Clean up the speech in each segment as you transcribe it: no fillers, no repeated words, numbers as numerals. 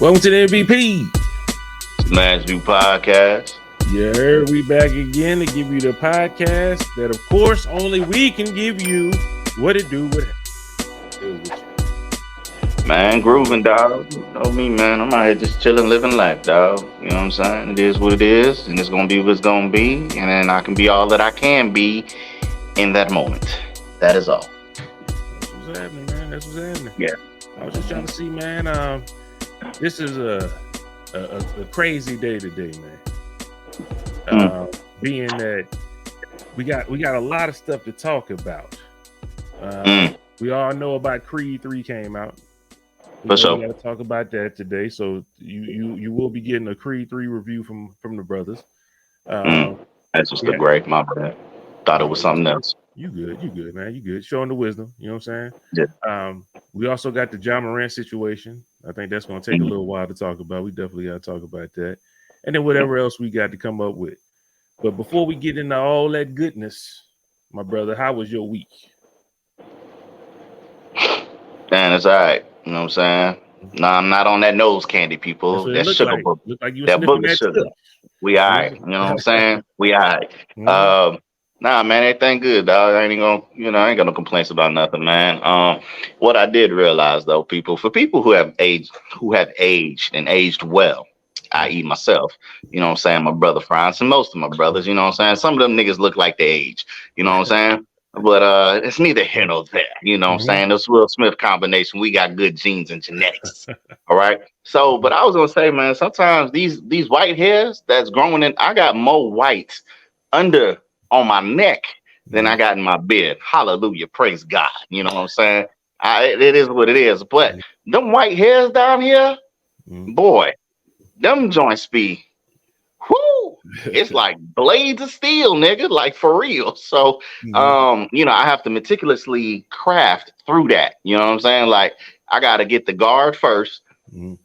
Welcome to the MVP. Smash View Podcast. Yeah, we back again to give you the podcast that, of course, only we can give you. What it do, what it do with you. Man, grooving, dog. You know me, man. I'm out here just chilling, living life, dog. You know what I'm saying? It is what it is, and it's gonna be what it's gonna be, and then I can be all that I can be in that moment. That is all. That's what's happening, man. That's what's happening. Yeah. I was just trying to see, man. This is a crazy day today, man. Being that we got a lot of stuff to talk about. We all know about Creed 3 came out. We got to talk about that today. So you will be getting a Creed 3 review from the brothers. That's just a great, my bad. Thought it was something else. You good, man. You good. Showing the wisdom. You know what I'm saying? Yeah. We also got the Ja Morant situation. I think that's going to take a little while to talk about. We definitely got to talk about that. And then whatever else we got to come up with. But before we get into all that goodness, my brother, how was your week? Man, it's all right. You know what I'm saying? No, I'm not on that nose candy, people. That sugar book. Look like you that book is sugar. We all right. You know what I'm saying? We all right. Nah, man, everything good, dog. I ain't got no complaints about nothing, man. What I did realize though, for people who have aged and aged well, i.e. myself, you know what I'm saying, my brother Franz and most of my brothers, you know what I'm saying? Some of them niggas look like they age, you know what I'm saying? But it's neither here nor there, you know what I'm saying? This Will Smith combination, we got good genes and genetics. All right. So, but I was gonna say, man, sometimes these white hairs that's growing in, I got more white under on my neck than I got in my beard. Hallelujah. Praise God. You know what I'm saying? It is what it is. But them white hairs down here, boy, them joints be, whoo, it's like blades of steel, nigga, like for real. So, I have to meticulously craft through that. You know what I'm saying? Like, I got to get the guard first,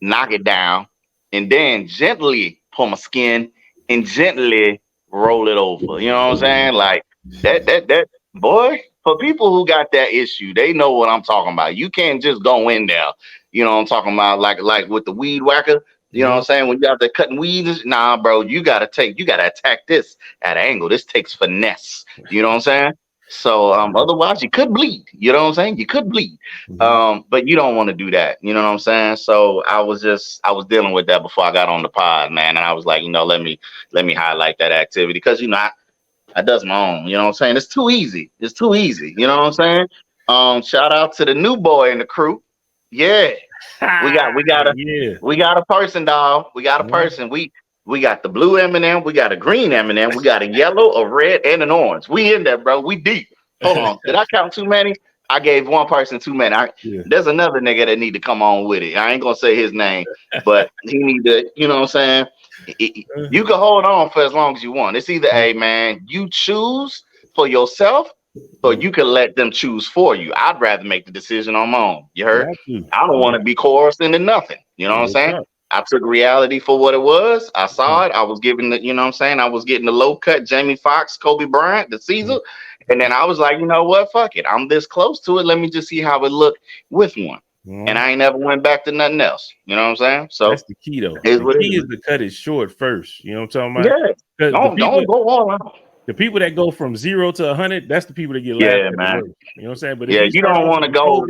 knock it down, and then gently pull my skin and gently roll it over. You know what I'm saying? Like that boy, for people who got that issue, they know what I'm talking about. You can't just go in there. You know what I'm talking about? Like with the weed whacker. You know what I'm saying? When you out there cutting weeds, nah, bro, you gotta attack this at an angle. This takes finesse. You know what I'm saying? So otherwise you could bleed. You know what I'm saying? You could bleed. But you don't want to do that. You know what I'm saying? So I was dealing with that before I got on the pod, man. And I was like, let me highlight that activity because I does my own. You know what I'm saying? It's too easy. It's too easy. You know what I'm saying? Shout out to the new boy in the crew. Yeah. We got a person, dog. We got a person. We got the blue M&M, we got a green M&M, we got a yellow, a red, and an orange. We in there, bro. We deep. Hold on. Did I count too many? I gave one person too many. There's another nigga that need to come on with it. I ain't gonna say his name, but he need to, you know what I'm saying? You can hold on for as long as you want. It's either, hey man, you choose for yourself, or you can let them choose for you. I'd rather make the decision on my own. You heard? I don't want to be coerced into nothing. You know what I'm saying? I took reality for what it was. I saw it. I was giving the, you know what I'm saying? I was getting the low cut Jamie Foxx, Kobe Bryant, the Caesar. And then I was like, you know what? Fuck it. I'm this close to it. Let me just see how it looked with one. And I ain't never went back to nothing else. You know what I'm saying? So that's the key though. The key is to cut it short first. You know what I'm talking about? Yeah. Don't go all out. The people that go from 0 to 100, that's the people that get laughed at. Man. You know what I'm saying? But if you don't want to go.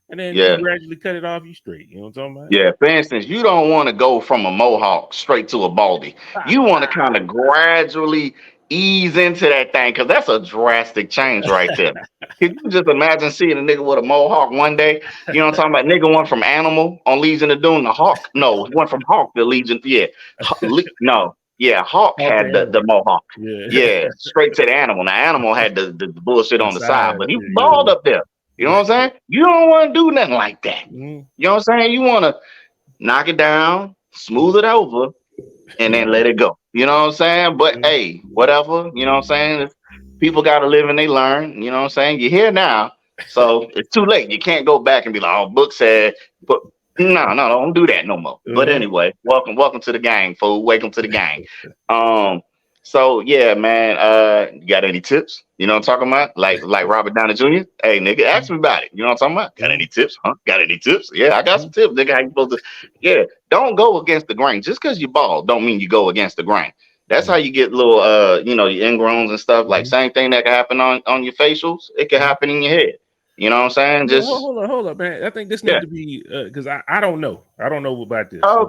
And then you gradually cut it off, you straight. You know what I'm talking about? Yeah, for instance, you don't want to go from a mohawk straight to a baldy. You want to kind of gradually ease into that thing because that's a drastic change right there. Can you just imagine seeing a nigga with a mohawk one day? You know what I'm talking about? Nigga went from Animal on Legion of Doom to Hawk. No, went from Hawk to Legion. Yeah. No. Yeah, Hawk had the mohawk. Yeah, straight to the Animal. Now, Animal had the bullshit on the side, but he balled up there. You know what I'm saying? You don't want to do nothing like that. You know what I'm saying? You want to knock it down, smooth it over, and then let it go. You know what I'm saying? But hey, whatever. You know what I'm saying? People got to live and they learn. You know what I'm saying? You're here now, so it's too late. You can't go back and be like, "Oh, book said," but no, don't do that no more. But anyway, welcome to the gang, fool. Welcome to the gang. So yeah, man. You got any tips? You know what I'm talking about? Like Robert Downey Jr. Hey, nigga, ask me about it. You know what I'm talking about? Got any tips? Huh? Got any tips? Yeah, I got some tips, nigga. How you supposed to? Yeah, don't go against the grain. Just because you bald, don't mean you go against the grain. That's how you get little, your ingrowns and stuff. Like same thing that can happen on your facials. It can happen in your head. You know what I'm saying? Well, Just hold up, man. I think this yeah. need to be because I don't know. I don't know about this. Oh,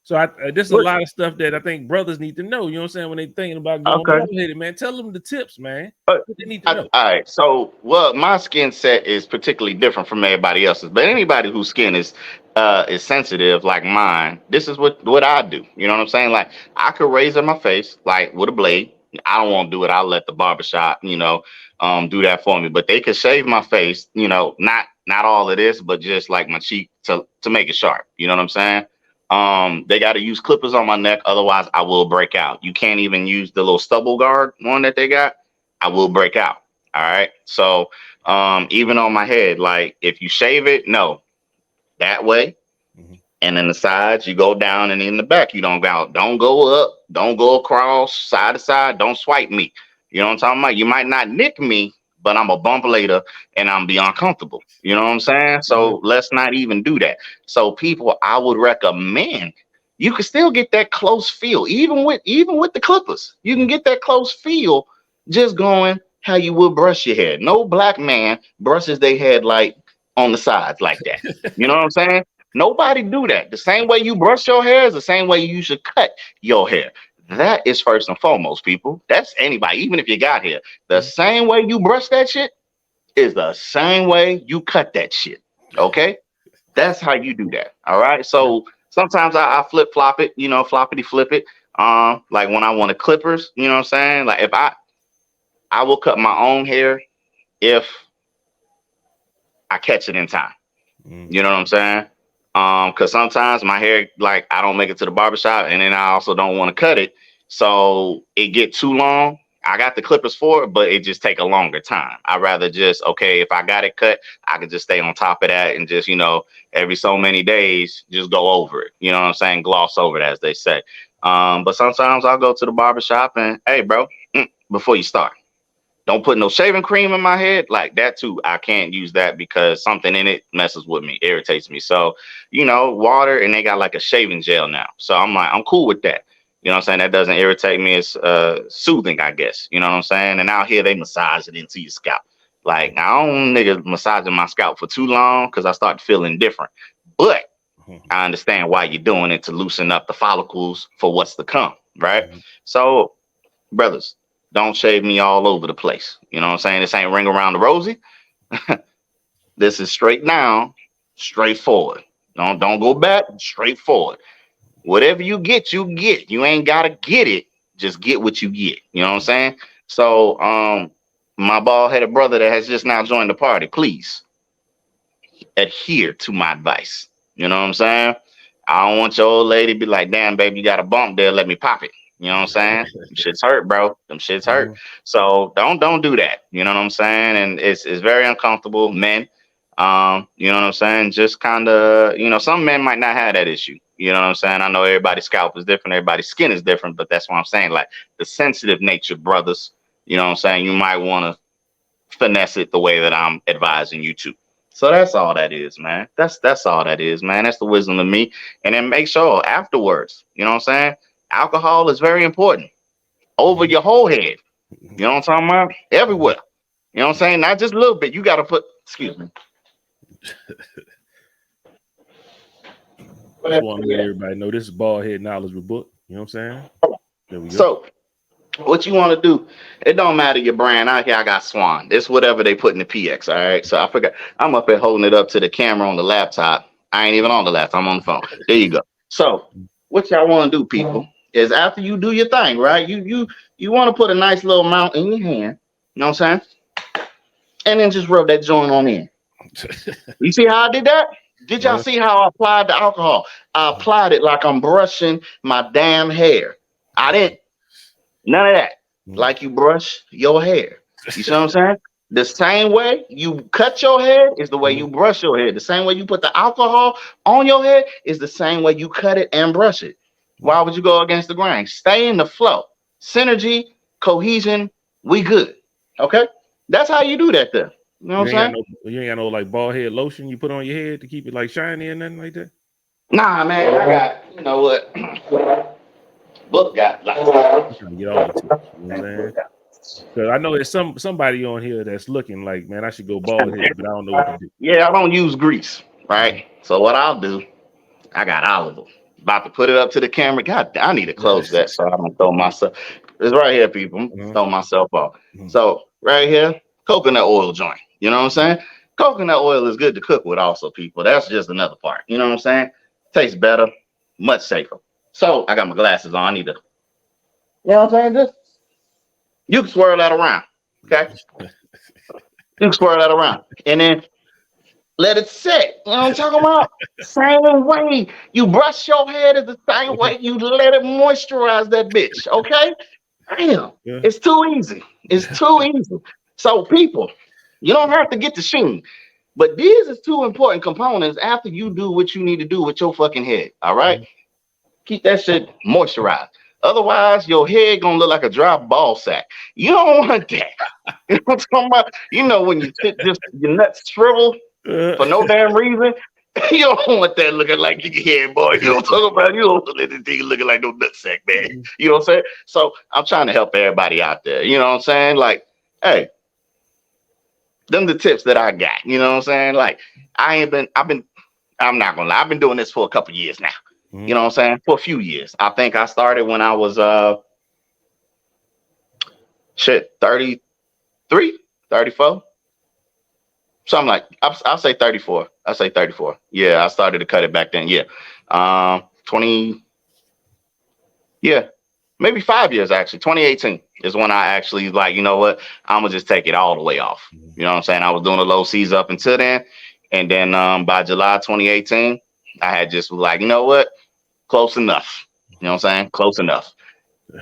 So, okay. there's a lot of stuff that I think brothers need to know. You know what I'm saying? When they thinking about going Okay. bald headed, man, tell them the tips, man. But What they need to know. all right. So, well, my skin set is particularly different from everybody else's. But anybody whose skin is sensitive like mine, this is what I do. You know what I'm saying? Like I could razor my face like with a blade. I don't want to do it. I'll let the barbershop, do that for me. But they could shave my face. Not all of this, but just like my cheek to make it sharp. You know what I'm saying? They got to use clippers on my neck, otherwise I will break out. You can't even use the little stubble guard one that they got. I will break out. All right. So even on my head, like if you shave it, no, that way. And in the sides, you go down, and in the back, you don't go out. Don't go up, don't go across, side to side, don't swipe me. You know what I'm talking about? You might not nick me, but I'm a bump later and I'm be uncomfortable. You know what I'm saying? So let's not even do that. So people, I would recommend you can still get that close feel, even with the clippers. You can get that close feel just going how you would brush your hair. No black man brushes their head like on the sides like that. You know what I'm saying? Nobody do that. The same way you brush your hair is the same way you should cut your hair. That is first and foremost, people. That's anybody, even if you got hair. The same way you brush that shit is the same way you cut that shit. Okay? That's how you do that. All right. So sometimes I flip flop it, floppity flip it. Like when I want the clippers, you know what I'm saying? Like if I will cut my own hair if I catch it in time. You know what I'm saying? Because sometimes my hair, like I don't make it to the barbershop, and then I also don't want to cut it, so it get too long. I got the clippers for it, but it just take a longer time. I'd rather just if I got it cut, I could just stay on top of that and just every so many days just go over it. You know what I'm saying? Gloss over it, as they say. But sometimes I'll go to the barbershop and hey, bro, before you start. Don't put no shaving cream in my head like that too. I can't use that because something in it messes with me, irritates me. So, water, and they got like a shaving gel now. So I'm like, I'm cool with that. You know what I'm saying? That doesn't irritate me. It's soothing, I guess. You know what I'm saying? And out here they massage it into your scalp. Like I don't nigga massaging my scalp for too long because I start feeling different. But I understand why you're doing it to loosen up the follicles for what's to come, right? So, brothers, don't shave me all over the place. You know what I'm saying? This ain't ring around the rosy. This is straight down, straight forward. Don't go back, straight forward. Whatever you get, you get. You ain't gotta get it. Just get what you get. You know what I'm saying? So my bald-headed brother that has just now joined the party, please adhere to my advice. You know what I'm saying? I don't want your old lady to be like, damn, baby, you got a bump there. Let me pop it. You know what I'm saying? Them shits hurt, bro. Them shits hurt. So don't do that. You know what I'm saying? And it's very uncomfortable. Men, you know what I'm saying? Just kind of, some men might not have that issue. You know what I'm saying? I know everybody's scalp is different. Everybody's skin is different, but that's what I'm saying. Like the sensitive nature brothers, you know what I'm saying? You might want to finesse it the way that I'm advising you to. So that's all that is, man. That's all that is, man. That's the wisdom of me. And then make sure afterwards, you know what I'm saying? Alcohol is very important over your whole head. You know what I'm talking about? Everywhere. You know what I'm saying? Not just a little bit. You got to put, excuse me. I want to let everybody know this is Bald Head Knowledge with Book. You know what I'm saying? There we go. So, what you want to do, it don't matter your brand. Out here, I got Swan. It's whatever they put in the PX. All right. So, I forgot. I'm up here holding it up to the camera on the laptop. I ain't even on the laptop. I'm on the phone. There you go. So, what y'all want to do, people, is after you do your thing, right? You want to put a nice little amount in your hand. You know what I'm saying? And then just rub that joint on in. You see how I did that? Did y'all see how I applied the alcohol? I applied it like I'm brushing my damn hair. I didn't. None of that. Like you brush your hair. You see what I'm saying? The same way you cut your hair is the way you brush your hair. The same way you put the alcohol on your hair is the same way you cut it and brush it. Why would you go against the grain? Stay in the flow. synergy, cohesion. We good. Okay, that's how you do that there. You know what I'm saying? You ain't got no like bald head lotion you put on your head to keep it like shiny and nothing like that. Nah, man, I got, you know what? Book got like I'm trying to get all the tips. You know what I'm saying? Because I know there's somebody on here that's looking like, man, I should go bald head, but I don't know what to do. Yeah, I don't use grease, right? So what I'll do, I got olive oil. About to put it up to the camera. God, I need to close that so I don't throw myself. It's right here, people. I'm throw myself off. So right here, coconut oil joint. You know what I'm saying? Coconut oil is good to cook with also, people. That's just another part. You know what I'm saying? Tastes better, much safer. So I got my glasses on. I need to. You know what I'm saying? Just you can swirl that around. Okay. You can swirl that around. And then let it sit. You know what I'm talking about? Same way you brush your hair is the same way you let it moisturize that bitch. Okay? Damn. Yeah. It's too easy. It's too easy. So people, you don't have to get the sheen. But these is two important components after you do what you need to do with your fucking head. All right? Keep that shit moisturized. Otherwise, your head gonna look like a dry ball sack. You don't want that. You know what I'm talking about? You know when you sit just your nuts shrivel for no damn reason. You don't want that looking like your head, boy. You know what I'm talking about? You don't want that thing looking like no nutsack, man. You know what I'm saying? So I'm trying to help everybody out there. You know what I'm saying? Like, hey, them the tips that I got. You know what I'm saying? Like, I'm not gonna lie, I've been doing this for a couple years now. You know what I'm saying? For a few years. I think I started when I was 33, 34. Something like I'll say 34. I'll say 34. Yeah, I started to cut it back then. Yeah. 20. Yeah, maybe 5 years actually. 2018 is when I actually like, you know what? I'm gonna just take it all the way off. You know what I'm saying? I was doing the low C's up until then. And then by July 2018, I had just like, you know what? Close enough. You know what I'm saying? Close enough.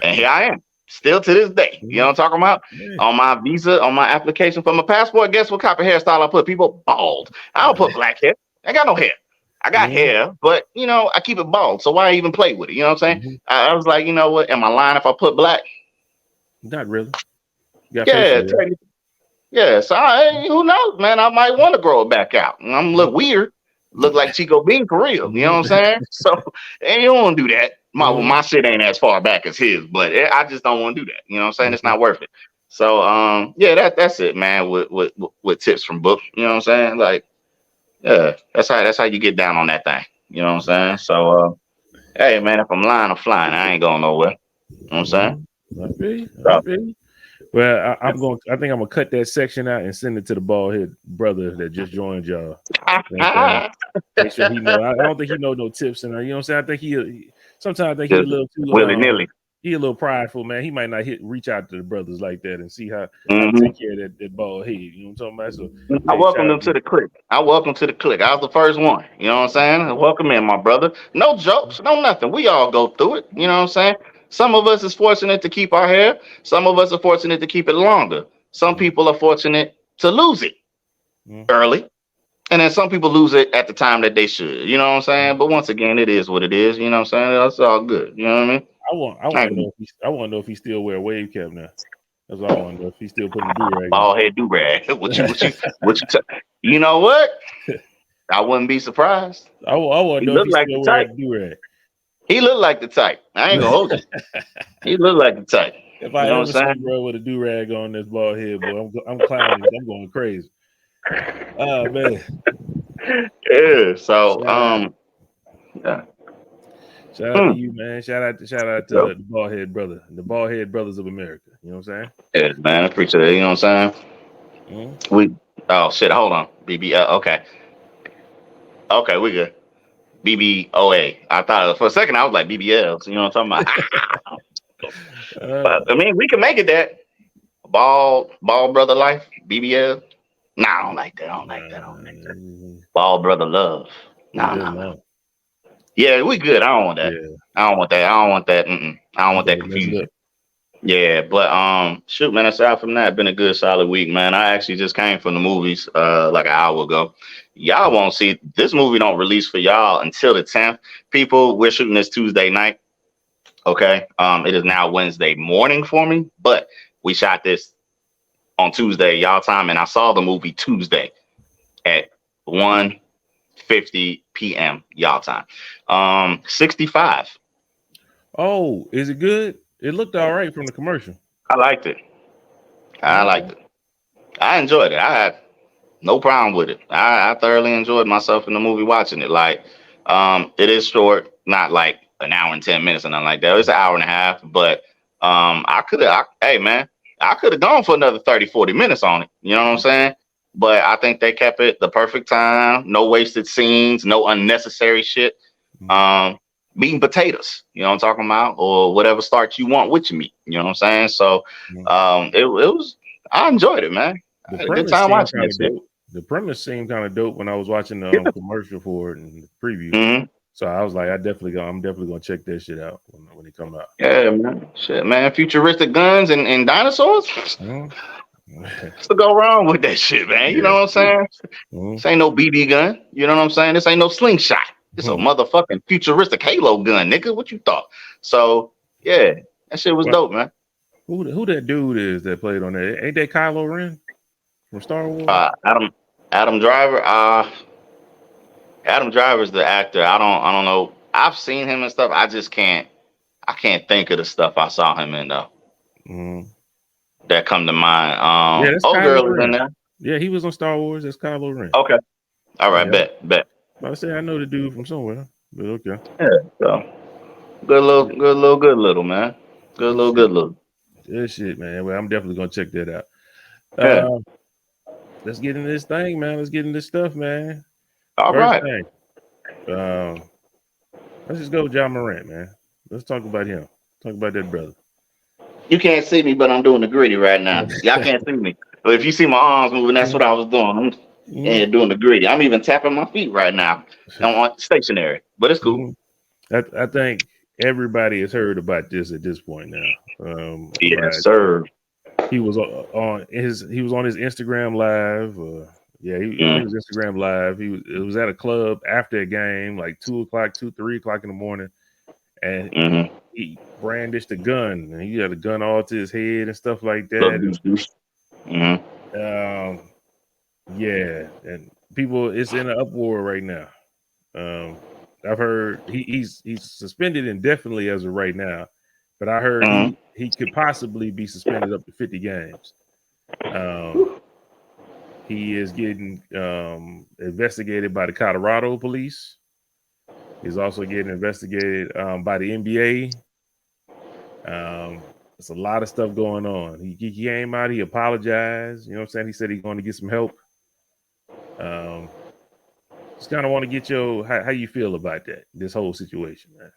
And here I am. Still to this day. You know what I'm talking about? On my visa, on my application for my passport, guess what type of hairstyle I put? People bald. I don't put black hair. I got no hair. I got hair, but you know, I keep it bald. So why even play with it? You know what I'm saying? I was like, you know what? Am I lying if I put black? Not really. Yeah. Yeah. So who knows, man? I might want to grow it back out. I'm look weird. Look like Chico Bean for real. You know what I'm saying? So and you don't want to do that. My shit ain't as far back as his, but I just don't want to do that. You know what I'm saying? It's not worth it. So yeah, that's it, man. With tips from Book. You know what I'm saying? Like, yeah, that's how you get down on that thing. You know what I'm saying? So hey man, if I'm lying, I'm flying. I ain't going nowhere. You know what I'm saying? I agree. Well, I think I'm gonna cut that section out and send it to the bald head brother that just joined y'all. Make sure he know. I don't think he know no tips, and you know what I'm saying. I think he sometimes I think he's a little too willy-nilly. He a little prideful, man. He might not reach out to the brothers like that and see how to take care of that bald head. You know what I'm talking about? So I welcome them to the clique. I was the first one. You know what I'm saying? Welcome in, my brother. No jokes, no nothing. We all go through it. You know what I'm saying? Some of us is fortunate to keep our hair. Some of us are fortunate to keep it longer. Some people are fortunate to lose it early. And then some people lose it at the time that they should. You know what I'm saying? But once again, it is what it is. You know what I'm saying? That's all good. You know what I mean? I want to know if he still wear a wave cap now. That's all I want to know. If he still putting a do-rag. Bald head do-rag. You know what? I wouldn't be surprised. I want to know if he still wear a do-rag. He looked like the type. I ain't gonna hold you. He looked like the type. If I ever see bro with a do-rag on this bald head, boy, I'm clowning. I'm going crazy. Oh man. Yeah. So yeah. Shout out to you, man. Shout out to the bald head brother, the bald head brothers of America. You know what I'm saying? Yeah, man. I appreciate it. You know what I'm saying? Oh shit, hold on. BBL. Okay, we good. BBOA. I thought for a second I was like BBLs. You know what I'm talking about? But, I mean, we can make it that. Bald brother life. BBL. Nah, I don't like that. Bald brother love. Nah. Yeah, we good. I don't want that. Yeah. I don't want that. I don't want that confusion. Yeah, but shoot, man. Aside from that, been a good solid week, man. I actually just came from the movies like an hour ago. Y'all won't see this movie don't release for y'all until the 10th. People, we're shooting this Tuesday night. Okay. It is now Wednesday morning for me, but we shot this on Tuesday, y'all time, and I saw the movie Tuesday at 1:50 p.m. y'all time. 65. Oh, is it good? It looked all right from the commercial. I liked it. I liked it. I enjoyed it. I had no problem with it. I thoroughly enjoyed myself in the movie watching it. Like, it is short, not like an hour and 10 minutes or nothing like that. It's an hour and a half, but hey man, I could have gone for another 30, 40 minutes on it. You know what I'm saying? But I think they kept it the perfect time, no wasted scenes, no unnecessary shit. Meat and potatoes, you know what I'm talking about, or whatever starch you want with your meat. You know what I'm saying? So it was, I enjoyed it, man. I had a good time watching it. The premise seemed kind of dope when I was watching the commercial for it and the preview. So I was like, I'm definitely gonna check that shit out when it come out. Yeah, man. Shit, man. Futuristic guns and dinosaurs. What's to go wrong with that shit, man? You know what I'm saying? This ain't no BB gun. You know what I'm saying? This ain't no slingshot. It's a motherfucking futuristic Halo gun, nigga. What you thought? So yeah, that shit was dope, man. Who that dude is that played on that? Ain't that Kylo Ren from Star Wars? Adam Driver. Adam Driver's the actor. I don't know. I've seen him and stuff. I can't think of the stuff I saw him in though. That come to mind. Yeah, that's Old Kylo girl was in there. Yeah, he was on Star Wars. That's Kylo Ren. Okay. All right, bet. I say I know the dude from somewhere, but okay. Yeah, so good little man. Good little. Good shit, man. Well, I'm definitely gonna check that out. Yeah. Let's get into this thing, man. Let's get into this stuff, man. All right. Thing. Let's just go with Ja Morant, man. Let's talk about him. Talk about that brother. You can't see me, but I'm doing the Griddy right now. Y'all can't see me. But if you see my arms moving, that's what I was doing. I'm doing the Griddy. I'm even tapping my feet right now. I'm on stationary, but it's cool. I think everybody has heard about this at this point now. Yes, sir. He was on his Instagram live. He was Instagram live. It was at a club after a game, like 2 o'clock, 3 o'clock in the morning, and he brandished a gun, and he had a gun all to his head and stuff like that. And people, it's in an uproar right now. I've heard he's suspended indefinitely as of right now, but I heard he could possibly be suspended up to 50 games. He is getting investigated by the Colorado police. He's also getting investigated by the NBA. There's a lot of stuff going on. He came out, he apologized. You know what I'm saying? He said he's going to get some help. Just kind of want to get how you feel about this whole situation, man.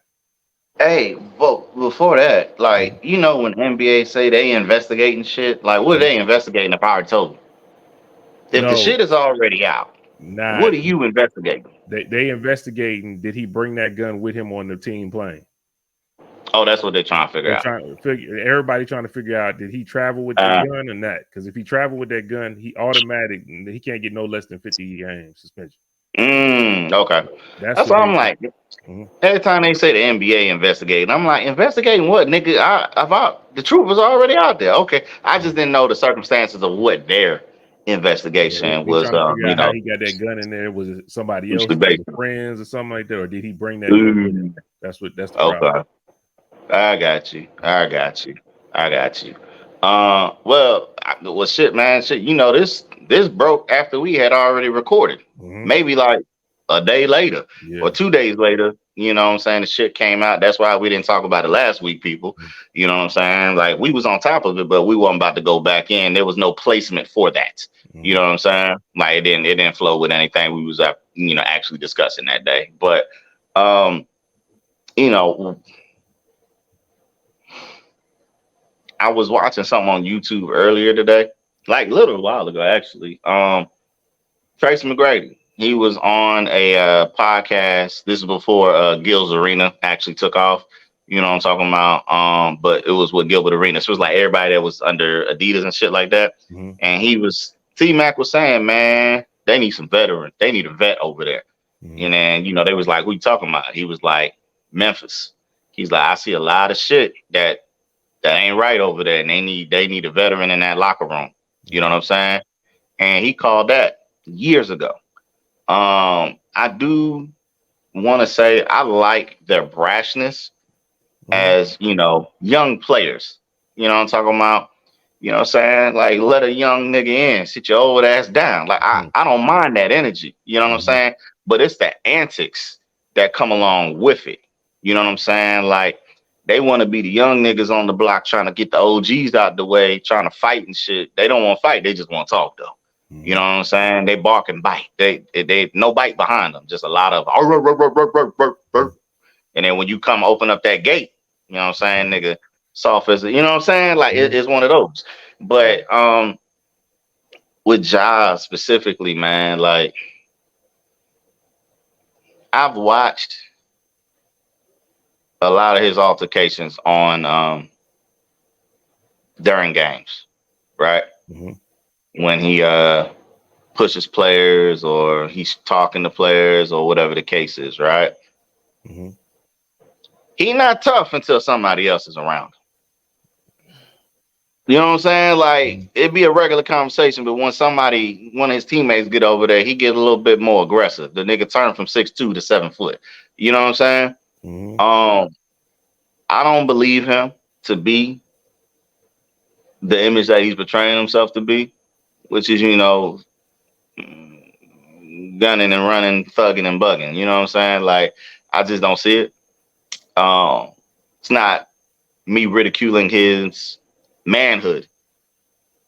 Hey, but before that, like, you know, when NBA say they investigating shit, like, what are they investigating if I already told them? If the shit is already out, what are you investigating? They investigating, did he bring that gun with him on the team plane? Oh, that's what they're trying to figure out. Everybody trying to figure out, did he travel with that gun or not? Because if he traveled with that gun, he can't get no less than 50 games suspension. Okay. That's what I'm like. Every time they say the NBA investigating, I'm like, investigating what, nigga? The truth was already out there. Okay. I just didn't know the circumstances of what their investigation was. How he got that gun in there. Was it somebody else, friends or something like that? Or did he bring that gun with him? That's the problem. I got you. Well, shit, man. Shit, you know, this broke after we had already recorded. Maybe like a day later or 2 days later. You know what I'm saying? The shit came out. That's why we didn't talk about it last week, people. You know what I'm saying? Like, we was on top of it, but we wasn't about to go back in. There was no placement for that. You know what I'm saying? Like, it didn't flow with anything we was actually discussing that day. But you know, I was watching something on YouTube earlier today, like a little while ago, actually. Tracy McGrady, he was on a podcast. This is before Gil's Arena actually took off. You know what I'm talking about? But it was with Gilbert Arenas. So it was like everybody that was under Adidas and shit like that. And T-Mac was saying, man, they need some veterans. They need a vet over there. And then, you know, they was like, who you talking about? He was like, Memphis. He's like, I see a lot of shit that ain't right over there, and they need a veteran in that locker room. You know what I'm saying? And he called that years ago. I do want to say I like their brashness as, young players. You know what I'm talking about? You know what I'm saying? Like, let a young nigga in, sit your old ass down. Like, I don't mind that energy. You know what I'm saying? But it's the antics that come along with it. You know what I'm saying? Like, they want to be the young niggas on the block trying to get the OGs out the way, trying to fight and shit. They don't want to fight. They just want to talk, though. You know what I'm saying? They bark and bite. They no bite behind them. Just a lot of and then when you come open up that gate, you know what I'm saying, nigga, soft as you know what I'm saying? Like it's one of those. But with Ja specifically, man, like I've watched a lot of his altercations on during games, right? When he pushes players or he's talking to players or whatever the case is, right? He not tough until somebody else is around. You know what I'm saying? Like it'd be a regular conversation, but when one of his teammates get over there, he get a little bit more aggressive. The nigga turned from 6'2" to 7 foot. You know what I'm saying? I don't believe him to be the image that he's portraying himself to be, which is, gunning and running, thugging and bugging. You know what I'm saying? Like, I just don't see it. It's not me ridiculing his manhood.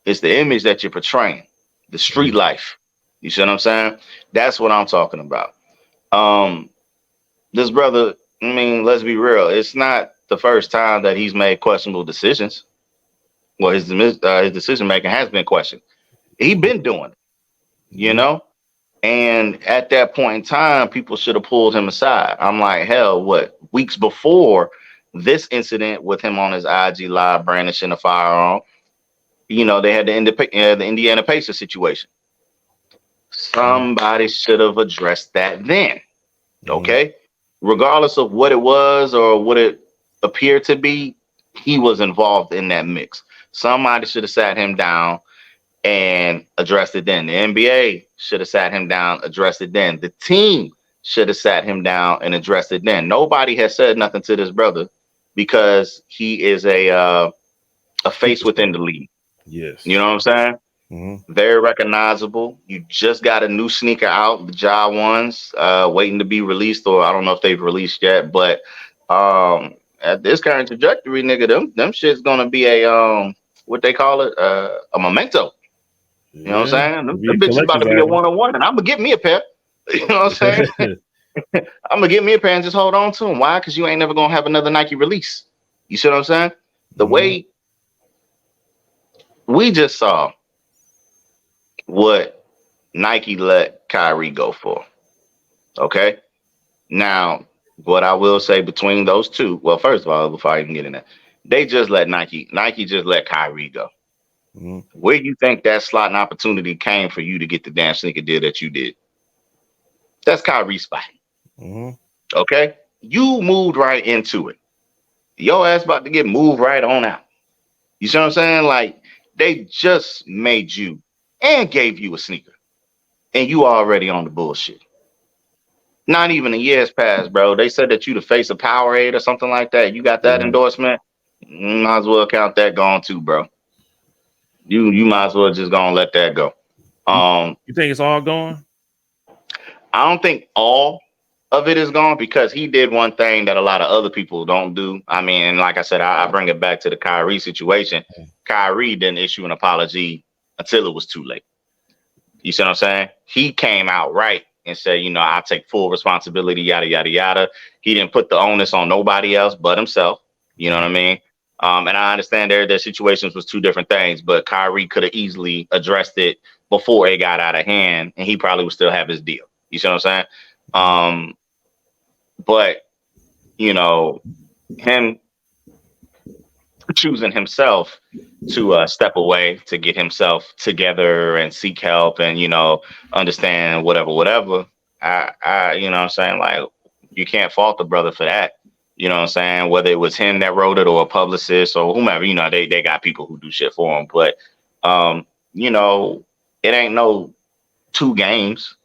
It's the image that you're portraying, the street life. You see what I'm saying? That's what I'm talking about. This brother, I mean, let's be real. It's not the first time that he's made questionable decisions. Well, his decision making has been questioned. He's been doing it, And at that point in time, people should have pulled him aside. I'm like, hell, what? Weeks before this incident with him on his IG live brandishing a firearm, they had the Indiana Pacers situation. Somebody should have addressed that then. Okay? Regardless of what it was or what it appeared to be, he was involved in that mix. Somebody should have sat him down and addressed it then. The NBA should have sat him down, addressed it then. The team should have sat him down and addressed it then. Nobody has said nothing to this brother because he is a face within the league. Yes. You know what I'm saying? Very recognizable. You just got a new sneaker out, the Ja ones, waiting to be released, or I don't know if they've released yet, but at this current trajectory, nigga, them shit's gonna be a what they call it, a memento. You know what I'm saying? Them bitches about to be a 1-on-1, and I'm gonna get me a pair. You know what I'm saying? I'm gonna get me a pair and just hold on to them. Why? Because you ain't never gonna have another Nike release. You see what I'm saying? The way we just saw what Nike let Kyrie go for. Okay. Now, what I will say between those two, well, first of all, before I even get in that, they just let Nike just let Kyrie go. Where do you think that slot and opportunity came for you to get the damn sneaker deal that you did? That's Kyrie's spot. Okay? You moved right into it. Your ass about to get moved right on out. You see what I'm saying? Like, they just made you and gave you a sneaker. And you already on the bullshit. Not even a year's passed, bro. They said that you the face of Powerade or something like that. You got that endorsement? Might as well count that gone too, bro. You might as well just gonna let that go. You think it's all gone? I don't think all of it is gone because he did one thing that a lot of other people don't do. I mean, and like I said, I bring it back to the Kyrie situation. Kyrie didn't issue an apology until it was too late. You see what I'm saying? He came out right and said, I take full responsibility, yada, yada, yada. He didn't put the onus on nobody else but himself. You know what I mean? And I understand their situations was two different things, but Kyrie could have easily addressed it before it got out of hand, and he probably would still have his deal. You see what I'm saying? But, him choosing himself to step away to get himself together and seek help and, understand whatever. I you know what I'm saying? Like, you can't fault the brother for that. You know what I'm saying? Whether it was him that wrote it or a publicist or whomever, you know, they got people who do shit for him. But, you know, it ain't no 2 games,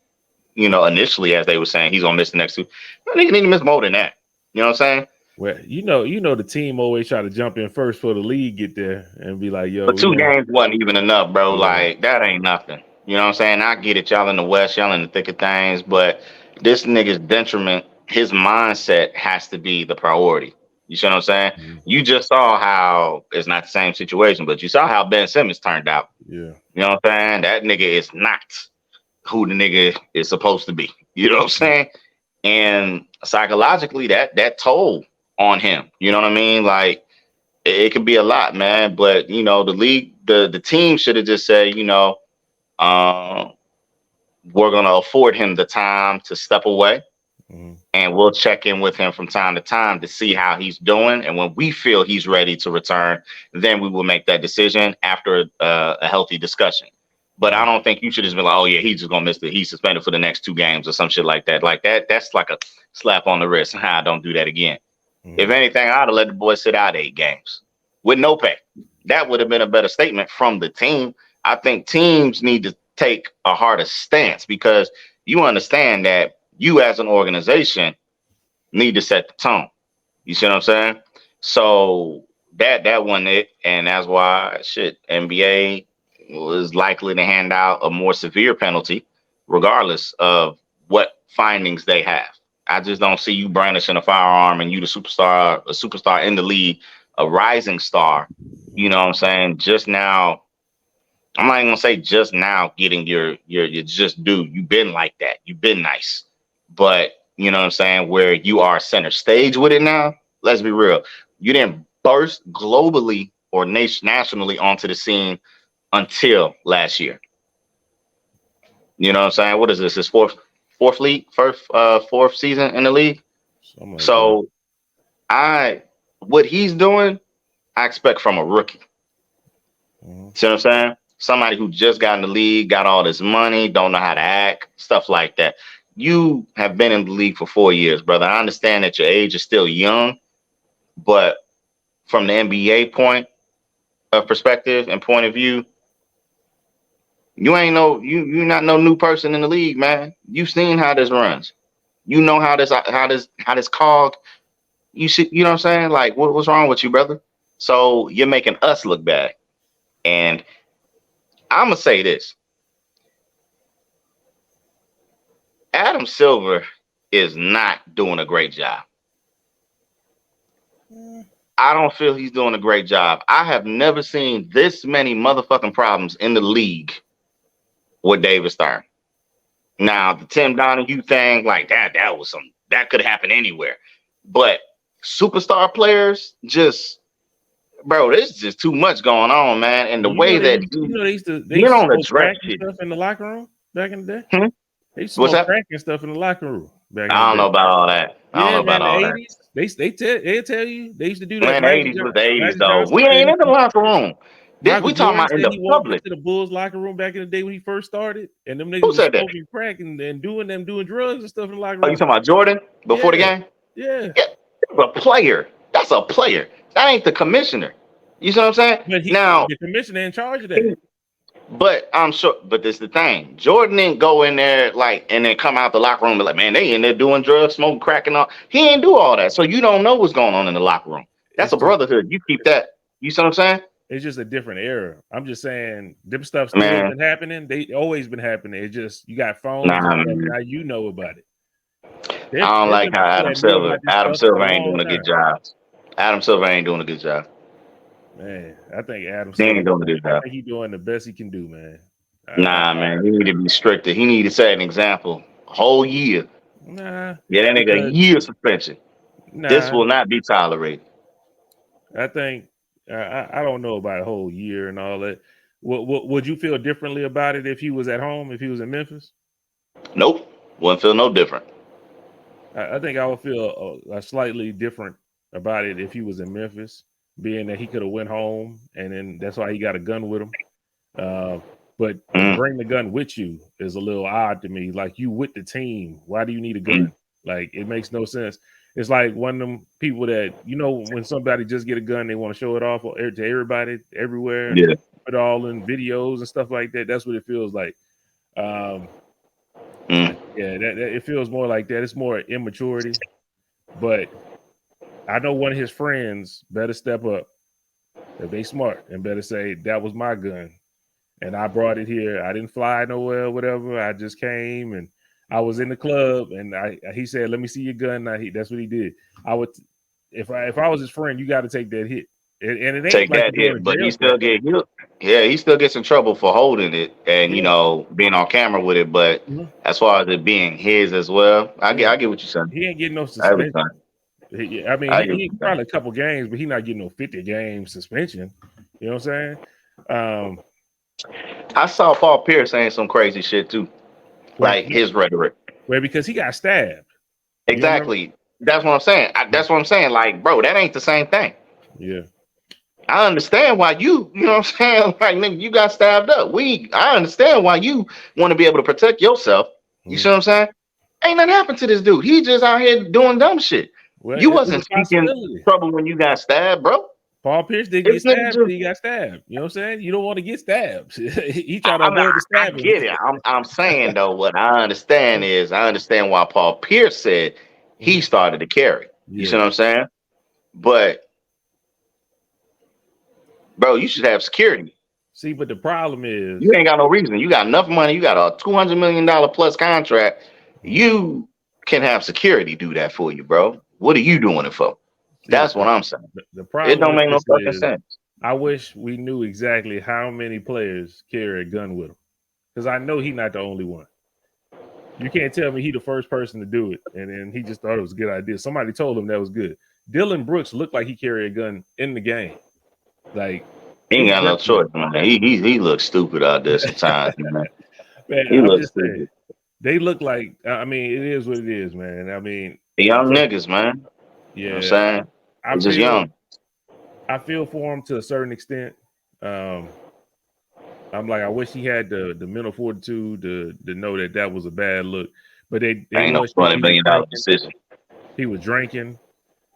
you know, initially, as they were saying, he's going to miss the next 2. I think he need to miss more than that. You know what I'm saying? Well, you know, the team always try to jump in first for the league get there and be like, yo, But 2 games wasn't even enough, bro. Yeah. Like, that ain't nothing. You know what I'm saying? I get it. Y'all in the West, y'all in the thick of things. But this nigga's detriment, his mindset has to be the priority. You see what I'm saying? Mm-hmm. You just saw how it's not the same situation, but you saw how Ben Simmons turned out. Yeah. You know what I'm saying? That nigga is not who the nigga is supposed to be. You know what I'm saying? And psychologically, that toll on him. You know what I mean? Like, it could be a lot, man. But you know, the league, the team should have just said, you know, we're gonna afford him the time to step away, and we'll check in with him from time to time to see how he's doing. And when we feel he's ready to return, then we will make that decision after a healthy discussion. But I don't think you should just be like, oh yeah, he's just gonna miss he's suspended for the next 2 games or some shit like that. Like that's like a slap on the wrist. Don't do that again. If anything, I'd have let the boy sit out 8 games with no pay. That would have been a better statement from the team. I think teams need to take a harder stance because you understand that you as an organization need to set the tone. You see what I'm saying? So that wasn't it. And that's why NBA was likely to hand out a more severe penalty, regardless of what findings they have. I just don't see you brandishing a firearm and you a superstar in the league, a rising star. You know what I'm saying? Just now, I'm not even gonna say just now getting your just due. You've been like that. You've been nice. But you know what I'm saying? Where you are center stage with it now, let's be real. You didn't burst globally or nationally onto the scene until last year. You know what I'm saying? What is this? His fourth season in the league. So what he's doing, I expect from a rookie. See what I'm saying? Somebody who just got in the league, got all this money, don't know how to act, stuff like that. You have been in the league for 4 years, brother. I understand that your age is still young, but from the NBA point of perspective and point of view, you're not no new person in the league, man. You've seen how this runs. You know how this called. You know what I'm saying? Like, what's wrong with you, brother? So you're making us look bad. And I'm gonna say this. Adam Silver is not doing a great job. I don't feel he's doing a great job. I have never seen this many motherfucking problems in the league with David Stern. Now, the Tim Donahue thing, like that could happen anywhere. But superstar players, there's just too much going on, man. And the way that they used to crack stuff in the locker room back in the day. They used to What's smoke crack and stuff in the locker room back in the day. I don't know about all that. I don't know about all that. They tell you they used to do that. Man, the 80s was the 80s though. We ain't in the locker room. We talking about in the public. Into the Bulls locker room back in the day when he first started, and them niggas was smoking crack and doing drugs and stuff in the locker room. Oh, you talking about Jordan before the game? Yeah. A player. That's a player. That ain't the commissioner. You see what I'm saying? But the commissioner in charge of that. But I'm sure. But this is the thing. Jordan didn't go in there and then come out the locker room and be like, man, they in there doing drugs, smoking crack and all. He ain't do all that. So you don't know what's going on in the locker room. That's a brotherhood. You keep that. You see what I'm saying? It's just a different era. I'm just saying, them stuff still been happening. They always been happening. It's just you got phones. Now you know about it. I don't like how Adam Silver ain't doing a good job. Adam Silver ain't doing a good job. Man, I think Adam Silver ain't doing a good job. I think he's doing the best he can do, man. Man, he need to be stricter. He need to set an example. A whole year. Nah. Yeah, that nigga a year suspension. Nah. This will not be tolerated. I think I don't know about a whole year and all that. Would you feel differently about it if he was at home, if he was in Memphis? Nope. Wouldn't feel no different. I think I would feel slightly different about it if he was in Memphis, being that he could have went home and then that's why he got a gun with him. But bring the gun with you is a little odd to me. Like, you with the team, why do you need a gun? Like, it makes no sense. It's like one of them people that, you know, when somebody just get a gun, they want to show it off to everybody, everywhere, and Yeah. put it all in videos and stuff like that. That's what it feels like. Yeah, that it feels more like that. It's more immaturity. But I know one of his friends better step up if they smart and better say that was my gun and I brought it here. I didn't fly nowhere, whatever. I just came and I was in the club and he said, "Let me see your gun." That's what he did. I would, if I was his friend, you got to take that hit. And it ain't Take like that you're going hit, to but he jail for still it. get yeah, he still gets in trouble for holding it and Yeah. being on camera with it. But as far as it being his as well, I get what you're saying. He ain't getting no Every suspension. time. I mean, he probably a couple games, but he not getting no 50 game suspension. You know what I'm saying? I saw Paul Pierce saying some crazy shit too, like his rhetoric. Well, because he got stabbed. Exactly. That's what I'm saying. That's what I'm saying. Like, bro, that ain't the same thing. Yeah. I understand why you know what I'm saying? Like, nigga, you got stabbed up. I understand why you want to be able to protect yourself. You see what I'm saying? Ain't nothing happened to this dude. He just out here doing dumb shit. Well, You wasn't seeking trouble when you got stabbed, bro. Paul Pierce didn't get stabbed. He got stabbed. You know what I'm saying? You don't want to get stabbed. He tried to avoid the stabbing. I get it. I'm saying though, what I understand is I understand why Paul Pierce said he started to carry. You see what I'm saying? But bro, you should have security. See, but the problem is you ain't got no reason. You got enough money. You got a $200 million plus contract. You can have security do that for you, bro. What are you doing it for? That's what I'm saying. The problem it don't make no fucking sense. I wish we knew exactly how many players carry a gun with them, because I know he's not the only one. You can't tell me he the first person to do it, and then he just thought it was a good idea. Somebody told him that was good. Dylan Brooks looked like he carried a gun in the game. Like, he ain't got no choice, man. He looks stupid out there sometimes, man. He I'm looks just stupid. saying, they look like, I mean, it is what it is, man. I mean, the young niggas, man. Yeah, you know what I'm saying? I'm just young. I feel for him to a certain extent. I'm like, I wish he had the mental fortitude to know that was a bad look. But they ain't no $20 million decision. He was drinking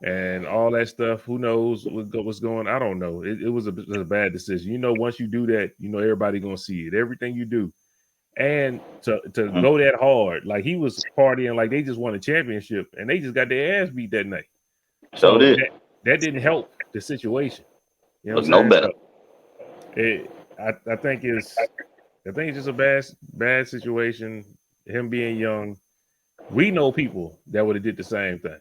and all that stuff. Who knows what's going on? I don't know. It was a bad decision. You know, once you do that, you know everybody gonna see it. Everything you do. And to go that hard, like he was partying like they just won a championship and they just got their ass beat that night. So that didn't help the situation. You know what I'm saying? I think it's just a bad situation. Him being young, we know people that would have did the same thing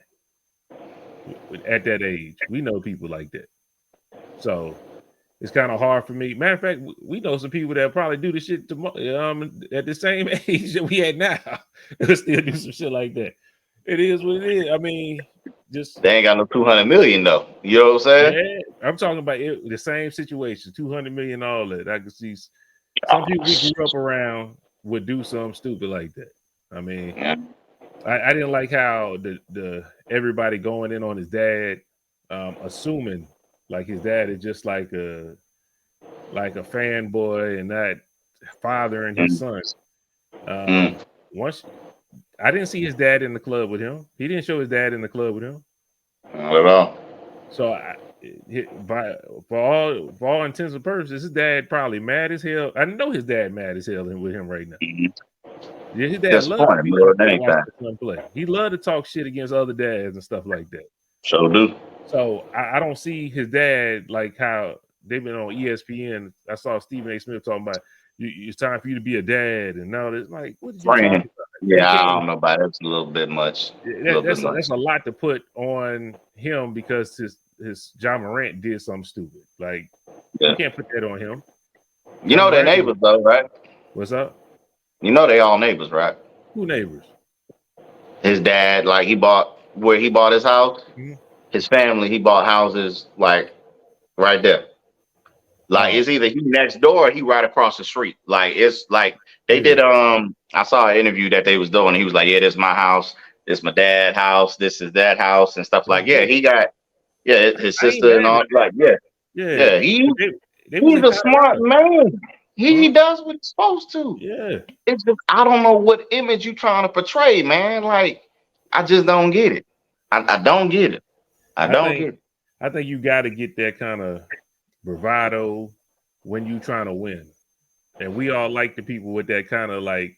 at that age. We know people like that. So it's kind of hard for me. Matter of fact, we know some people that probably do the shit at the same age that we at now. They'll still do some shit like that. It is what it is. I mean, just they ain't got no 200 million though. You know what I'm saying? Yeah, I'm talking about the same situation, 200 million, all that. I can see some people we grew up around would do something stupid like that. I mean, I didn't like how the everybody going in on his dad, assuming like his dad is just like a fanboy and not fathering his son. Once I didn't see his dad in the club with him. He didn't show his dad in the club with him. Not at all. So for all intents and purposes, his dad probably mad as hell. I know his dad mad as hell with him right now. Yeah, his dad loved to watch the son play. He loved to talk shit against other dads and stuff like that. So do. So I don't see his dad like how they've been on ESPN. I saw Stephen A. Smith talking about it's time for you to be a dad, and now it's like, what did you talking about? Yeah, I don't know about it. It's a little bit much. That's a lot to put on him because his Ja Morant did something stupid. Like you can't put that on him. You know they're neighbors though, right? What's up? You know they all neighbors, right? Who neighbors? His dad, like he bought his house. His family, he bought houses like right there. Like it's either he next door or he right across the street. Like it's like they did. I saw an interview that they was doing. He was like, "Yeah, this is my house. This is my dad's house. This is that house and stuff like." Yeah, he got his sister and all. Like yeah. He's a smart man. He does what he's supposed to. Yeah. It's just I don't know what image you trying to portray, man. Like I just don't get it. I don't get it. I think you got to get that kind of bravado when you trying to win, and we all like the people with that kind of like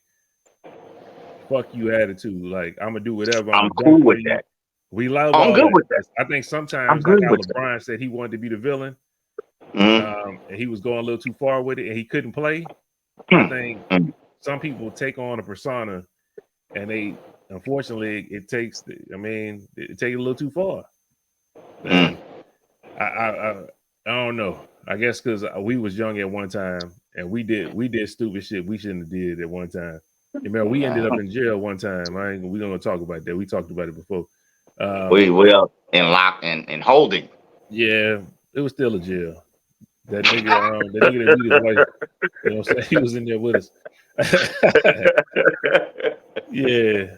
fuck you attitude. Like I'm gonna do whatever. I'm cool with that. We love. I'm good with that. I think sometimes, like how LeBron said he wanted to be the villain, and he was going a little too far with it, and he couldn't play. I think some people take on a persona, and they unfortunately it takes it takes it a little too far. And I don't know. I guess because we was young at one time, and we did stupid shit we shouldn't have did at one time. Remember, we ended up in jail one time. We don't talk about that. We talked about it before. We up in lock and holding. Yeah, it was still a jail. That nigga that beat his wife. You know what I'm saying? He was in there with us. Yeah.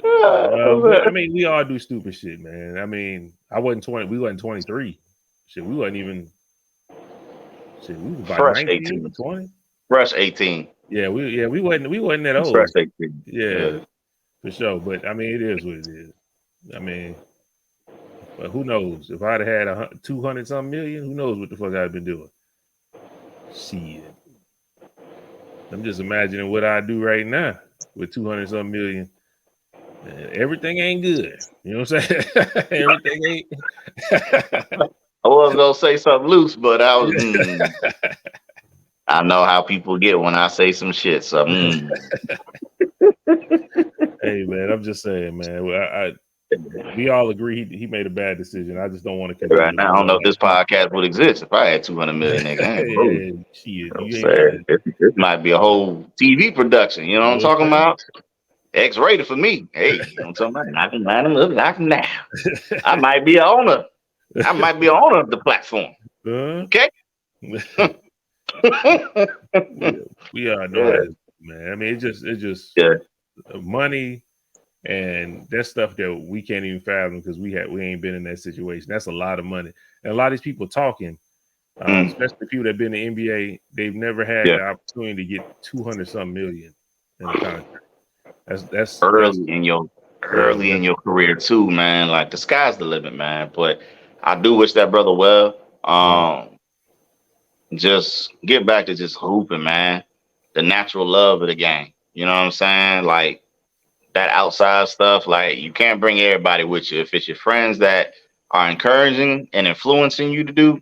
But, I mean, we all do stupid shit, man. I mean, I wasn't 20. We wasn't 23. Shit, we wasn't even. Shit, we was about fresh 19, 18, 20. Fresh 18. Yeah, we wasn't that old. Fresh 18. Yeah, for sure. But I mean, it is what it is. I mean, but who knows? If I'd have had 200 something million, who knows what the fuck I'd been doing? Shit. I'm just imagining what I do right now with 200 something million. Everything ain't good. You know what I'm saying? Everything ain't. I was gonna say something loose, but I was. I know how people get when I say some shit. So. Hey man, I'm just saying, man. We all agree he made a bad decision. I just don't want to continue. Right now, I don't know if this podcast would exist if I had 200 million. Nigga, this might be a whole TV production. You know what I'm talking about? X-rated for me. Hey, you know what I'm talking about? Knock him down. I might be an owner. I might be an owner of the platform. Okay. We all know that, man. I mean, it's just money. And that's stuff that we can't even fathom because we ain't been in that situation. That's a lot of money. And a lot of these people talking, especially people that have been in the NBA, they've never had the opportunity to get 200 something million in a contract. That's early in your career too, man. Like the sky's the limit, man. But I do wish that brother well. Just get back to just hooping, man. The natural love of the game. You know what I'm saying? Like that outside stuff, like you can't bring everybody with you. If it's your friends that are encouraging and influencing you to do,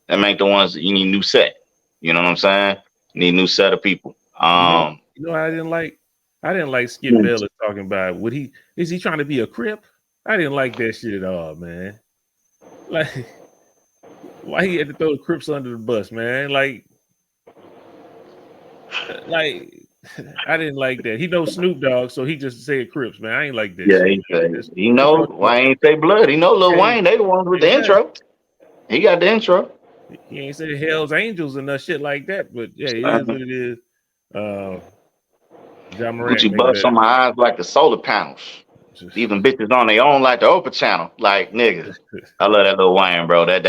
that make the ones that you need a new set. You know what I'm saying? You need a new set of people. I didn't like Skip Bayless talking about is he trying to be a Crip? I didn't like that shit at all, man. Like, why he had to throw the Crips under the bus, man? Like I didn't like that. He knows Snoop Dogg, so he just said Crips, man. I ain't like that. Yeah, he know why ain't say Blood. He know Lil Wayne. They the ones with the intro. He got the intro. He ain't say Hell's Angels and shit like that, but yeah, it is what it is. Ja Morant Gucci bust on my eyes like the solar panels. Even bitches on their own like the Oprah channel. Like niggas. I love that Lil Wayne, bro. That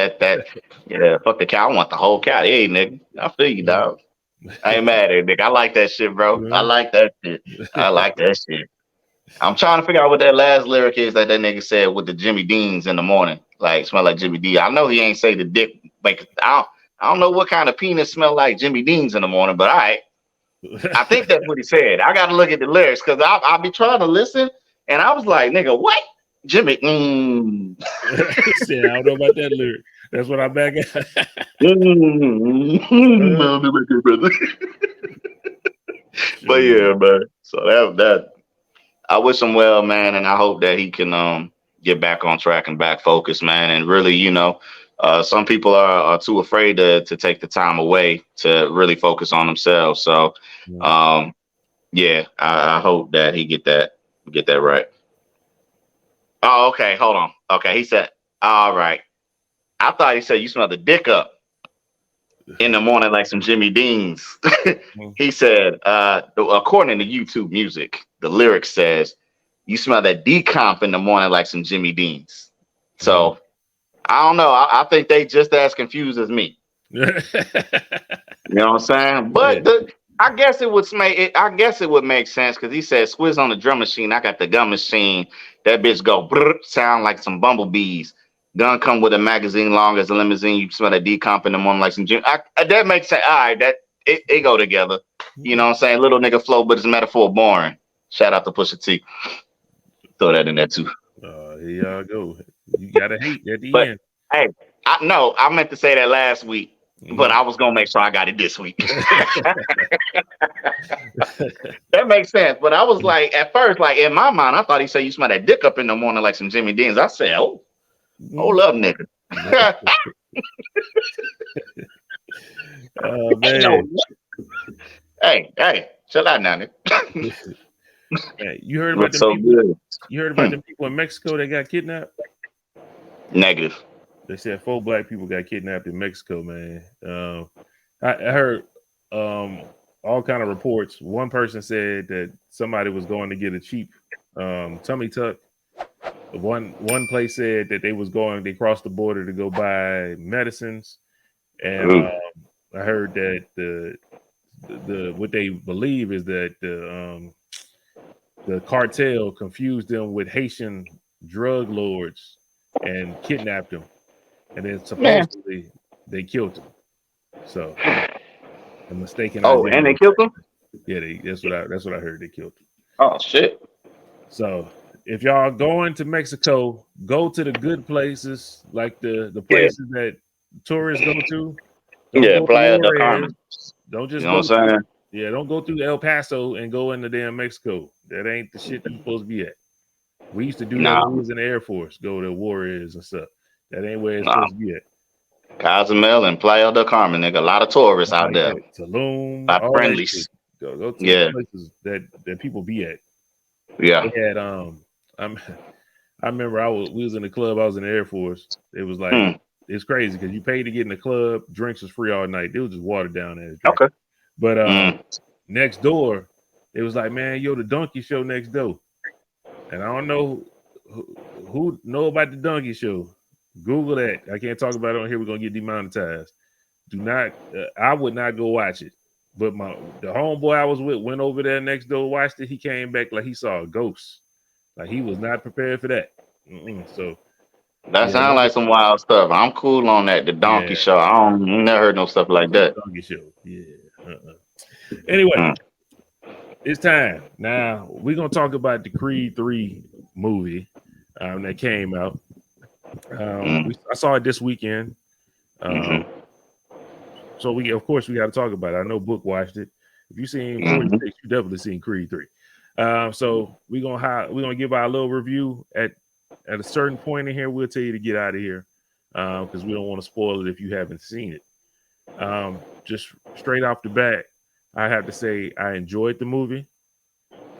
yeah, fuck the cow. I want the whole cow. Hey, nigga. I feel you, dog. I ain't mad at it, nigga. I like that shit, bro. I like that shit. I'm trying to figure out what that last lyric is that nigga said with the Jimmy Deans in the morning. Like, smell like Jimmy D. I know he ain't say the dick. Like, I don't know what kind of penis smell like Jimmy Deans in the morning, but all right. I think that's what he said. I got to look at the lyrics because I'll be trying to listen. And I was like, nigga, what? Jimmy. I don't know about that lyric. That's what I'm back at. But yeah, man. So that I wish him well, man, and I hope that he can get back on track and back focused, man. And really, some people are too afraid to take the time away to really focus on themselves. So I hope that he get that right. Oh, okay, hold on. Okay, he said, all right. I thought he said you smell the dick up in the morning like some Jimmy Deans. He said, according to YouTube Music, the lyric says, you smell that decomp in the morning like some Jimmy Deans. So I don't know. I think they just as confused as me. You know what I'm saying? But I guess it would make it. I guess it would make sense because he said Swizz on the drum machine. I got the gun machine. That bitch go brr, sound like some bumblebees. Gun come with a magazine long as a limousine. You smell that decomp in the morning like some gym. That makes sense. All right, that it go together. You know what I'm saying? Little nigga flow, but it's metaphor boring. Shout out to Pusha T. Throw that in there too. Here y'all go. You gotta hate at the But end. hey, I meant to say that last week, but I was gonna make sure I got it this week. That makes sense. But I was like, at first, like in my mind, I thought he said you smell that dick up in the morning like some Jimmy Dean's. I said, hold up, nigga. Oh man. Hey, chill out now, nigga. Hey, you heard about the people? You heard about the people in Mexico that got kidnapped? Negative. They said 4 black people got kidnapped in Mexico, man. I heard all kind of reports. One person said that somebody was going to get a cheap tummy tuck. One place said that they crossed the border to go buy medicines, and I heard that the what they believe is that the cartel confused them with Haitian drug lords and kidnapped them, and then supposedly they killed them. So a mistaken identity. And they killed them? Yeah, that's what I heard. They killed them. Oh shit. So if y'all going to Mexico, go to the good places, like the places that tourists go to. Don't Playa del Carmen. Don't just go through. Yeah, don't go through El Paso and go into damn Mexico. That ain't the shit you're supposed to be at. We used to do that when we was in the Air Force, go to war areas and stuff. That ain't where it's supposed to be at. Cozumel and Playa del Carmen, nigga. A lot of tourists out there. Tulum, by friendlies. Go to the places that people be at. Yeah. They had I remember we was in the club. I was in the Air Force. It was like it's crazy because you paid to get in the club. Drinks was free all night. It was just watered down there. Okay. But next door, it was like, man, the donkey show next door. And I don't know who know about the donkey show. Google that. I can't talk about it on here. We're gonna get demonetized. Do not. I would not go watch it. But the homeboy I was with went over there next door, watched it. He came back like he saw a ghost. Like he was not prepared for that. So that sounds like some wild stuff. I'm cool on that. The donkey show. I never heard no stuff like that. Donkey show. Yeah. Anyway, it's time. Now we're gonna talk about the Creed 3 movie that came out. I saw it this weekend. So we got to talk about it. I know Book watched it. If you seen 46, you definitely seen Creed 3. So we're gonna give our little review at a certain point in here. We'll tell you to get out of here because we don't want to spoil it if you haven't seen it. Just straight off the bat, I have to say I enjoyed the movie.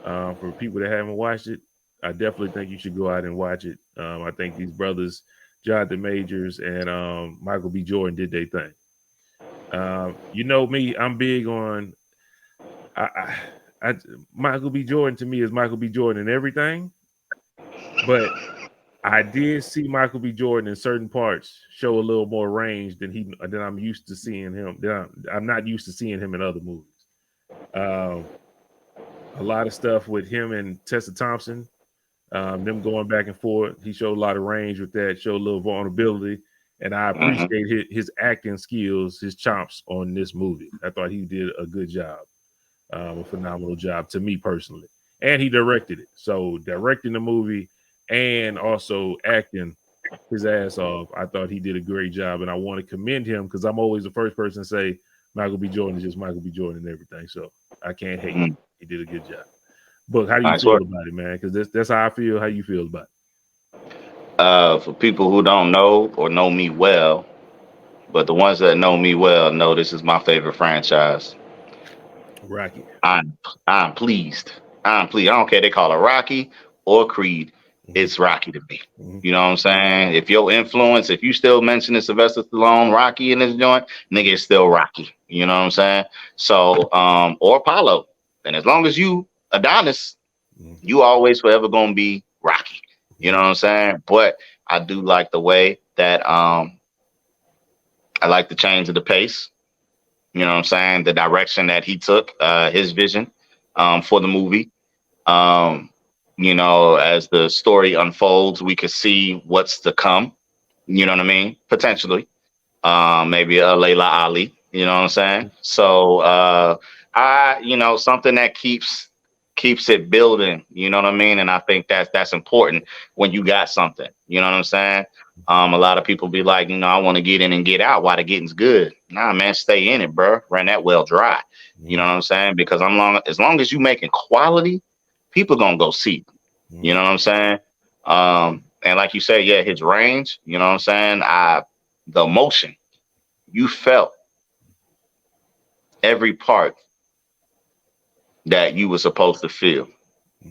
For people that haven't watched it, I definitely think you should go out and watch it. I think these brothers, Jonathan Majors and Michael B. Jordan, did their thing. You know me, I'm big on Michael B. Jordan. To me is Michael B. Jordan in everything, but I did see Michael B. Jordan in certain parts show a little more range than I'm used to seeing him. I'm not used to seeing him in other movies. A lot of stuff with him and Tessa Thompson, them going back and forth. He showed a lot of range with that, showed a little vulnerability, and I appreciate his acting skills, his chops on this movie. I thought he did a good job, a phenomenal job to me personally. And he directed it. So directing the movie and also acting his ass off, I thought he did a great job, and I want to commend him because I'm always the first person to say Michael B. Jordan is just Michael B. Jordan and everything. So I can't hate him. He did a good job. But how do you feel about it, man? Because that's how I feel. How you feel about it? For people who don't know or know me well, but the ones that know me well know this is my favorite franchise. Rocky. I'm pleased. I don't care if they call it Rocky or Creed. It's Rocky to me. You know what I'm saying? If your influence, if you still mention Sylvester Stallone, Rocky in this joint, nigga, it's still Rocky. You know what I'm saying? So, or Apollo. And as long as you Adonis, you always forever gonna be Rocky. You know what I'm saying? But I do like the way that I like the change of the pace. You know what I'm saying? The direction that he took, his vision for the movie. Um, you know, as the story unfolds, we could see what's to come. You know what I mean? Potentially. Maybe a Layla Ali, you know what I'm saying? So you know, something that keeps it building, you know what I mean? And I think that's important when you got something, you know what I'm saying? A lot of people be like, you know, I want to get in and get out while the getting's good. Nah, man, stay in it, bro. Run that well dry. You know what I'm saying? Because as long as you making quality, people gonna go see. You know what I'm saying? And like you said, yeah, his range, you know what I'm saying? The emotion, you felt every part that you were supposed to feel,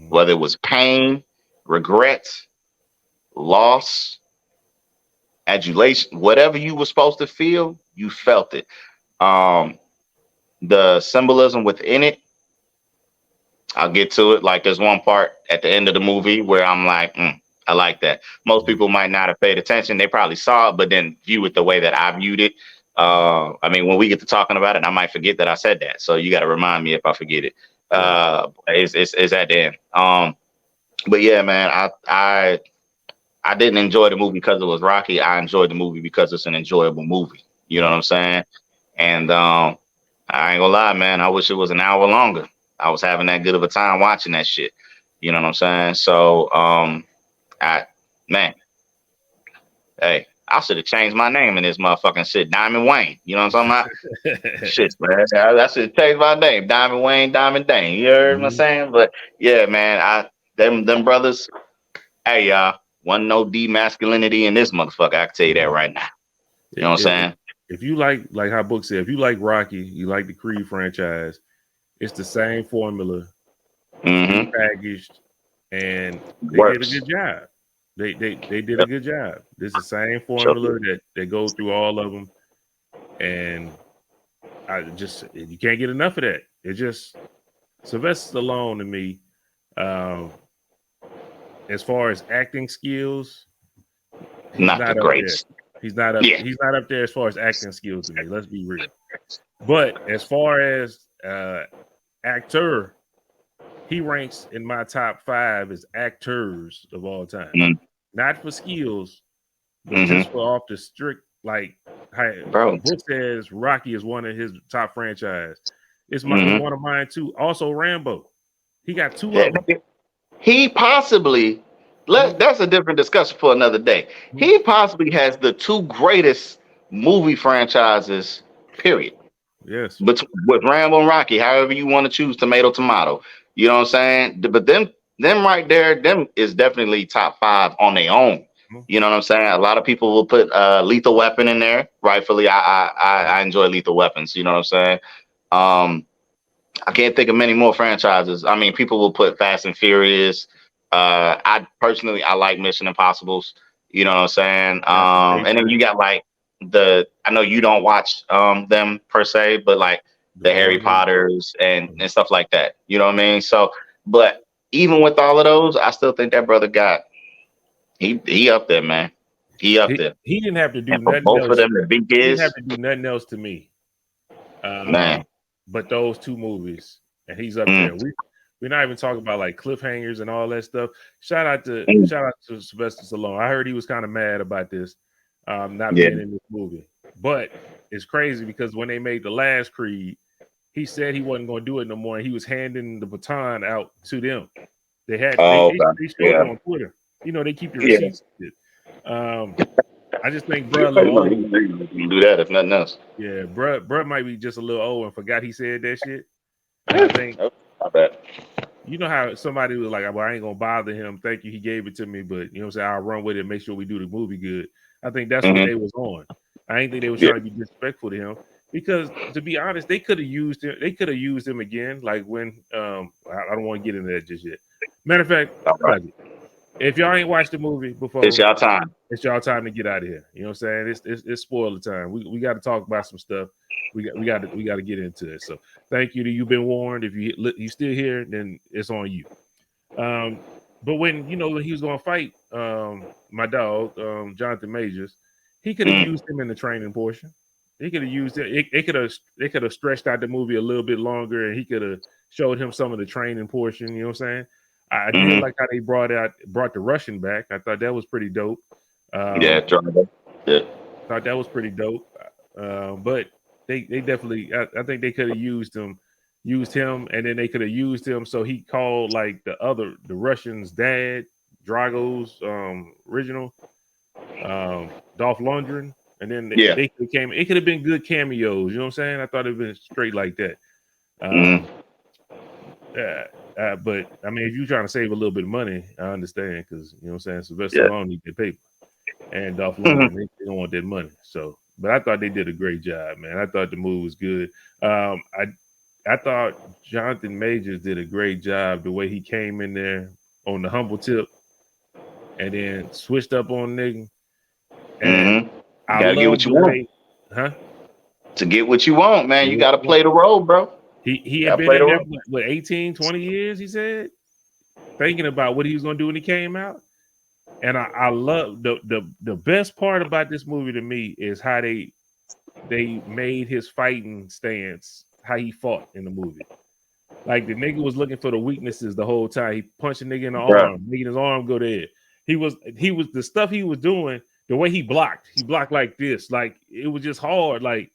whether it was pain, regret, loss, adulation, whatever you were supposed to feel, you felt it. Um, the symbolism within it, I'll get to it. Like there's one part at the end of the movie where I'm like, I like that. Most people might not have paid attention. They probably saw it, but then view it the way that I viewed it. I mean, when we get to talking about it, I might forget that I said that. So you got to remind me if I forget it. It's at the end. But yeah, man, I didn't enjoy the movie because it was Rocky. I enjoyed the movie because it's an enjoyable movie. You know what I'm saying? And I ain't gonna lie, man. I wish it was an hour longer. I was having that good of a time watching that shit. You know what I'm saying? So, man, hey, I should have changed my name in this motherfucking shit, Diamond Wayne. You know what I'm talking about? Shit, man. I should have changed my name, Diamond Wayne, Diamond Dane. You heard what I'm saying? But yeah, man, them brothers. Hey, y'all, wasn't no demasculinity in this motherfucker. I can tell you that right now. You know what I'm saying? If you like how Book said, if you like Rocky, you like the Creed franchise, it's the same formula, repackaged, and they did a good job. They did a good job. This is the same formula that goes through all of them, and you can't get enough of that. It just Sylvester Stallone to me, as far as acting skills, he's not the up greatest. there. He's not up. He's not up there as far as acting skills to me. Let's be real. But as far as actor, he ranks in my top 5 as actors of all time. Not for skills, but just for off the strict, like, Book says Rocky is one of his top franchise. It's one of mine too. Also Rambo. He got 2 of them. He possibly, that's a different discussion for another day. He possibly has the 2 greatest movie franchises, period. Yes. But with Rambo and Rocky, however you want to choose, tomato. You know what I'm saying? But them right there, them is definitely top 5 on their own. You know what I'm saying? A lot of people will put Lethal Weapon in there. Rightfully, I enjoy Lethal Weapons. You know what I'm saying? I can't think of many more franchises. I mean, people will put Fast and Furious. I personally, I like Mission Impossibles. You know what I'm saying? And then you got like I know you don't watch them per se, but like the Harry Potters and stuff like that. You know what I mean? So, but even with all of those, I still think that brother he up there, man. He up there. He didn't have to do and for nothing both else. of them to be his. He didn't have to do nothing else to me. Man. But those 2 movies, and he's up there. We're not even talking about like cliffhangers and all that stuff. Shout out to Sylvester Stallone. I heard he was kind of mad about this, not being in this movie. But it's crazy because when they made the last Creed, he said he wasn't going to do it no more. And he was handing the baton out to them. They had they showed it on Twitter. You know, they keep the receipts. I just think bruh you do that if nothing else. Yeah, bruh might be just a little old and forgot he said that shit. And I think you know how somebody was like, well, I ain't gonna bother him. Thank you, he gave it to me, but you know what I'm saying, I'll run with it and make sure we do the movie good. I think that's what they was on. I ain't think they was trying to be disrespectful to him because to be honest, they could have used him. They could have used him again, like when I don't want to get into that just yet. Matter of fact, if y'all ain't watched the movie before, it's y'all time. It's y'all time to get out of here. You know what I'm saying? It's spoiler time. We got to talk about some stuff. We got to get into it. So thank you. You've been warned. If you still here, then it's on you. But when when he was going to fight my dog, Jonathan Majors, he could have used him in the training portion. He could have used it. They could have stretched out the movie a little bit longer, and he could have showed him some of the training portion. You know what I'm saying? I did like how they brought the Russian back. I thought that was pretty dope. Yeah. Thought that was pretty dope. But they definitely, I think they could have used him, and then they could have used him so he called like the Russian's dad, Drago's original, Dolph Lundgren. And then they came. It could have been good cameos. You know what I'm saying? I thought it'd been straight like that. But I mean, if you're trying to save a little bit of money, I understand because you know what I'm saying. Sylvester Stallone need the paper, and Dolph Lundgren they don't want that money. So, but I thought they did a great job, man. I thought the move was good. I thought Jonathan Majors did a great job the way he came in there on the humble tip, and then switched up on nigga. And you gotta get what you want. To get what you want, man, you gotta play the role, bro. He had been in there what 18, 20 years, he said, thinking about what he was gonna do when he came out. And I love the best part about this movie to me is how they made his fighting stance, how he fought in the movie. Like the nigga was looking for the weaknesses the whole time. He punched a nigga in the arm, making his arm go there. He was the stuff he was doing. The way he blocked like this, like it was just hard. Like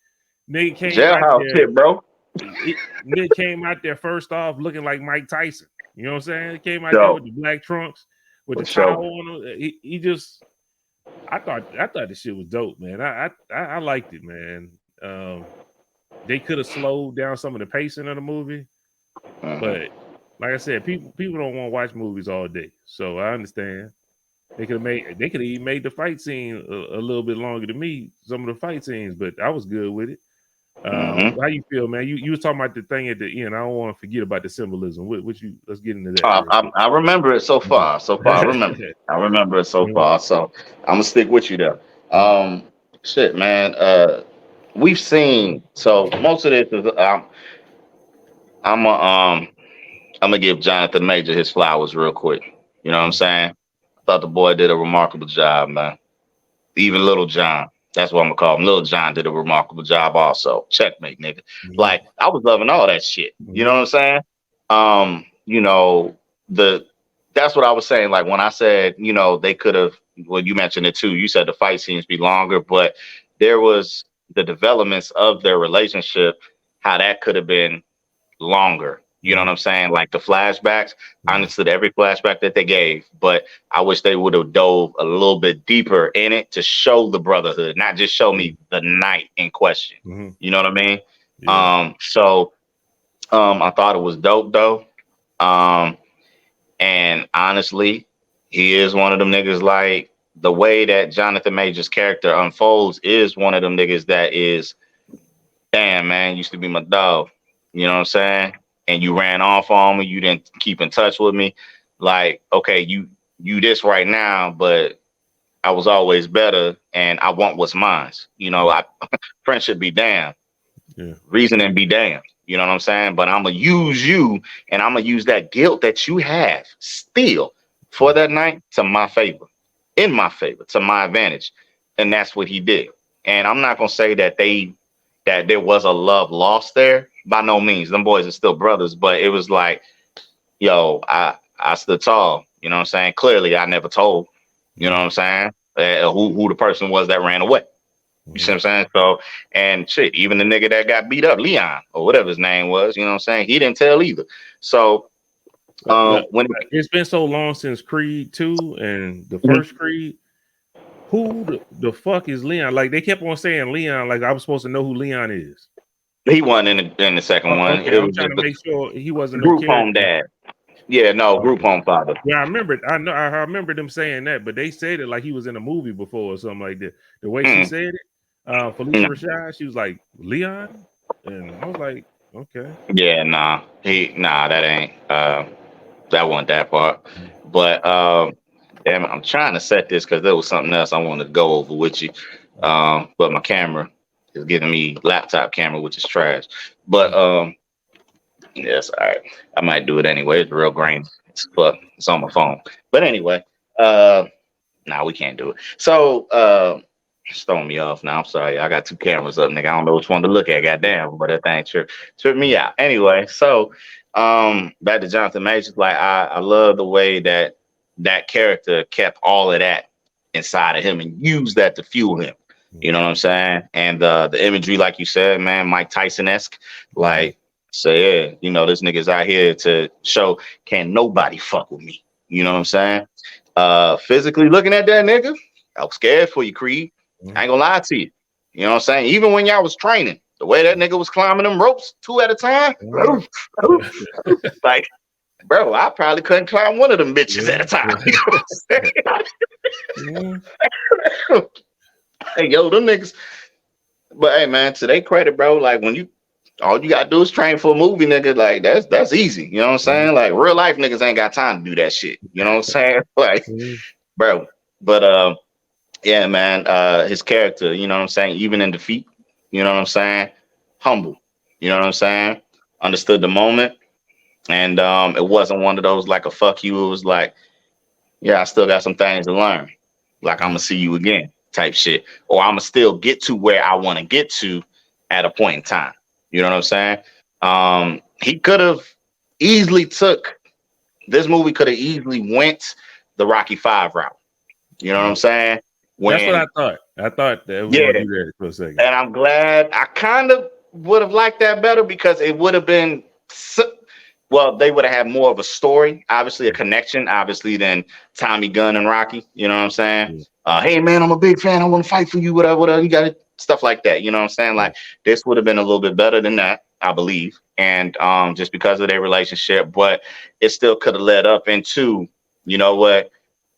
nigga came out there, pit, bro. Nigga came out there first off looking like Mike Tyson. You know what I'm saying? He came out there with the black trunks, with the towel on him. He just, I thought this shit was dope, man. I liked it, man. They could have slowed down some of the pacing of the movie, but like I said, people don't want to watch movies all day, so I understand. They could have even made the fight scene a little bit longer to me, some of the fight scenes, but I was good with it. How you feel, man? You was talking about the thing at the end. I don't want to forget about the symbolism. Let's get into that. I remember it so far. I remember it so far. So I'm gonna stick with you there. Shit, man. We've seen so most of this is I'm gonna give Jonathan Major his flowers real quick. You know what I'm saying? Thought the boy did a remarkable job, man. Even Little John, that's what I'm gonna call him. Little John did a remarkable job also. Checkmate, nigga. Like I was loving all that shit. You know what I'm saying? You know, that's what I was saying. Like when I said, you know, they could have. Well, you mentioned it too. You said the fight scenes be longer, but there was the developments of their relationship, how that could have been longer. You know what I'm saying? Like the flashbacks, I understood every flashback that they gave, but I wish they would have dove a little bit deeper in it to show the brotherhood, not just show me the night in question. You know what I mean? Yeah. I thought it was dope though. And honestly, he is one of them niggas, like the way that Jonathan Major's character unfolds is one of them niggas that is, damn, man, used to be my dog. You know what I'm saying? And you ran off on me, you didn't keep in touch with me. Like, okay, you this right now, but I was always better and I want what's mine. You know, friendship be damned. Reasoning be damned. You know what I'm saying? But I'm gonna use you and I'm gonna use that guilt that you have still for that night to my favor, in my favor, to my advantage. And that's what he did. And I'm not gonna say that there was a love lost there. By no means. Them boys are still brothers, but it was like, yo, I stood tall. You know what I'm saying? Clearly, I never told. You know what I'm saying? Who the person was that ran away. You see what I'm saying? So, and shit, even the nigga that got beat up, Leon, or whatever his name was, you know what I'm saying? He didn't tell either. So, when it's been so long since Creed 2 and the first Creed, who the fuck is Leon? Like, they kept on saying Leon, like I was supposed to know who Leon is. He wasn't in the second one. Okay, I'm trying to make sure he wasn't group home dad. Yeah, no, group home father. Yeah, I remember them saying that, but they said it like he was in a movie before or something like that. The way she said it, Felicia Rashad, she was like, Leon? And I was like, okay. Yeah, that ain't that wasn't that part. But damn, I'm trying to set this because there was something else I wanted to go over with you. But my camera is giving me laptop camera, which is trash. But yes, all right. I might do it anyway. It's real grainy. It's on my phone. But anyway, we can't do it. So It's throwing me off now. I'm sorry. I got two cameras up, nigga. I don't know which one to look at. Goddamn, but that thing tripped me out. Anyway, so back to Jonathan Majors. Like I love the way that character kept all of that inside of him and used that to fuel him. You know what I'm saying? And the imagery, like you said, man, Mike Tyson-esque. Like, so yeah, you know, this nigga's out here to show can't nobody fuck with me. You know what I'm saying? Physically looking at that nigga, I was scared for you, Creed. I ain't gonna lie to you. You know what I'm saying? Even when y'all was training, the way that nigga was climbing them ropes 2 at a time, like, bro, I probably couldn't climb one of them bitches at a time. You know what I'm saying? Hey, yo, them niggas. But hey, man, to their credit, bro, like when all you gotta do is train for a movie, nigga. Like that's easy. You know what I'm saying? Like real life niggas ain't got time to do that shit. You know what I'm saying? Like, bro. But yeah, man, his character, you know what I'm saying? Even in defeat, you know what I'm saying? Humble, you know what I'm saying? Understood the moment. And it wasn't one of those like a fuck you. It was like, yeah, I still got some things to learn. Like I'm gonna see you again type shit. Or I'm gonna still get to where I want to get to at a point in time. You know what I'm saying? He could have easily this movie could have easily went the Rocky 5 route. You know what I'm saying? That's what I thought. I thought that we were gonna do that for a second. And I'm glad. I kind of would have liked that better because it would have been, well, they would have had more of a story, obviously a connection, obviously, than Tommy Gunn and Rocky. You know what I'm saying? Hey, man, I'm a big fan. I want to fight for you, whatever. You got it, stuff like that. You know what I'm saying? Like this would have been a little bit better than that, I believe. And just because of their relationship, but it still could have led up into, you know what?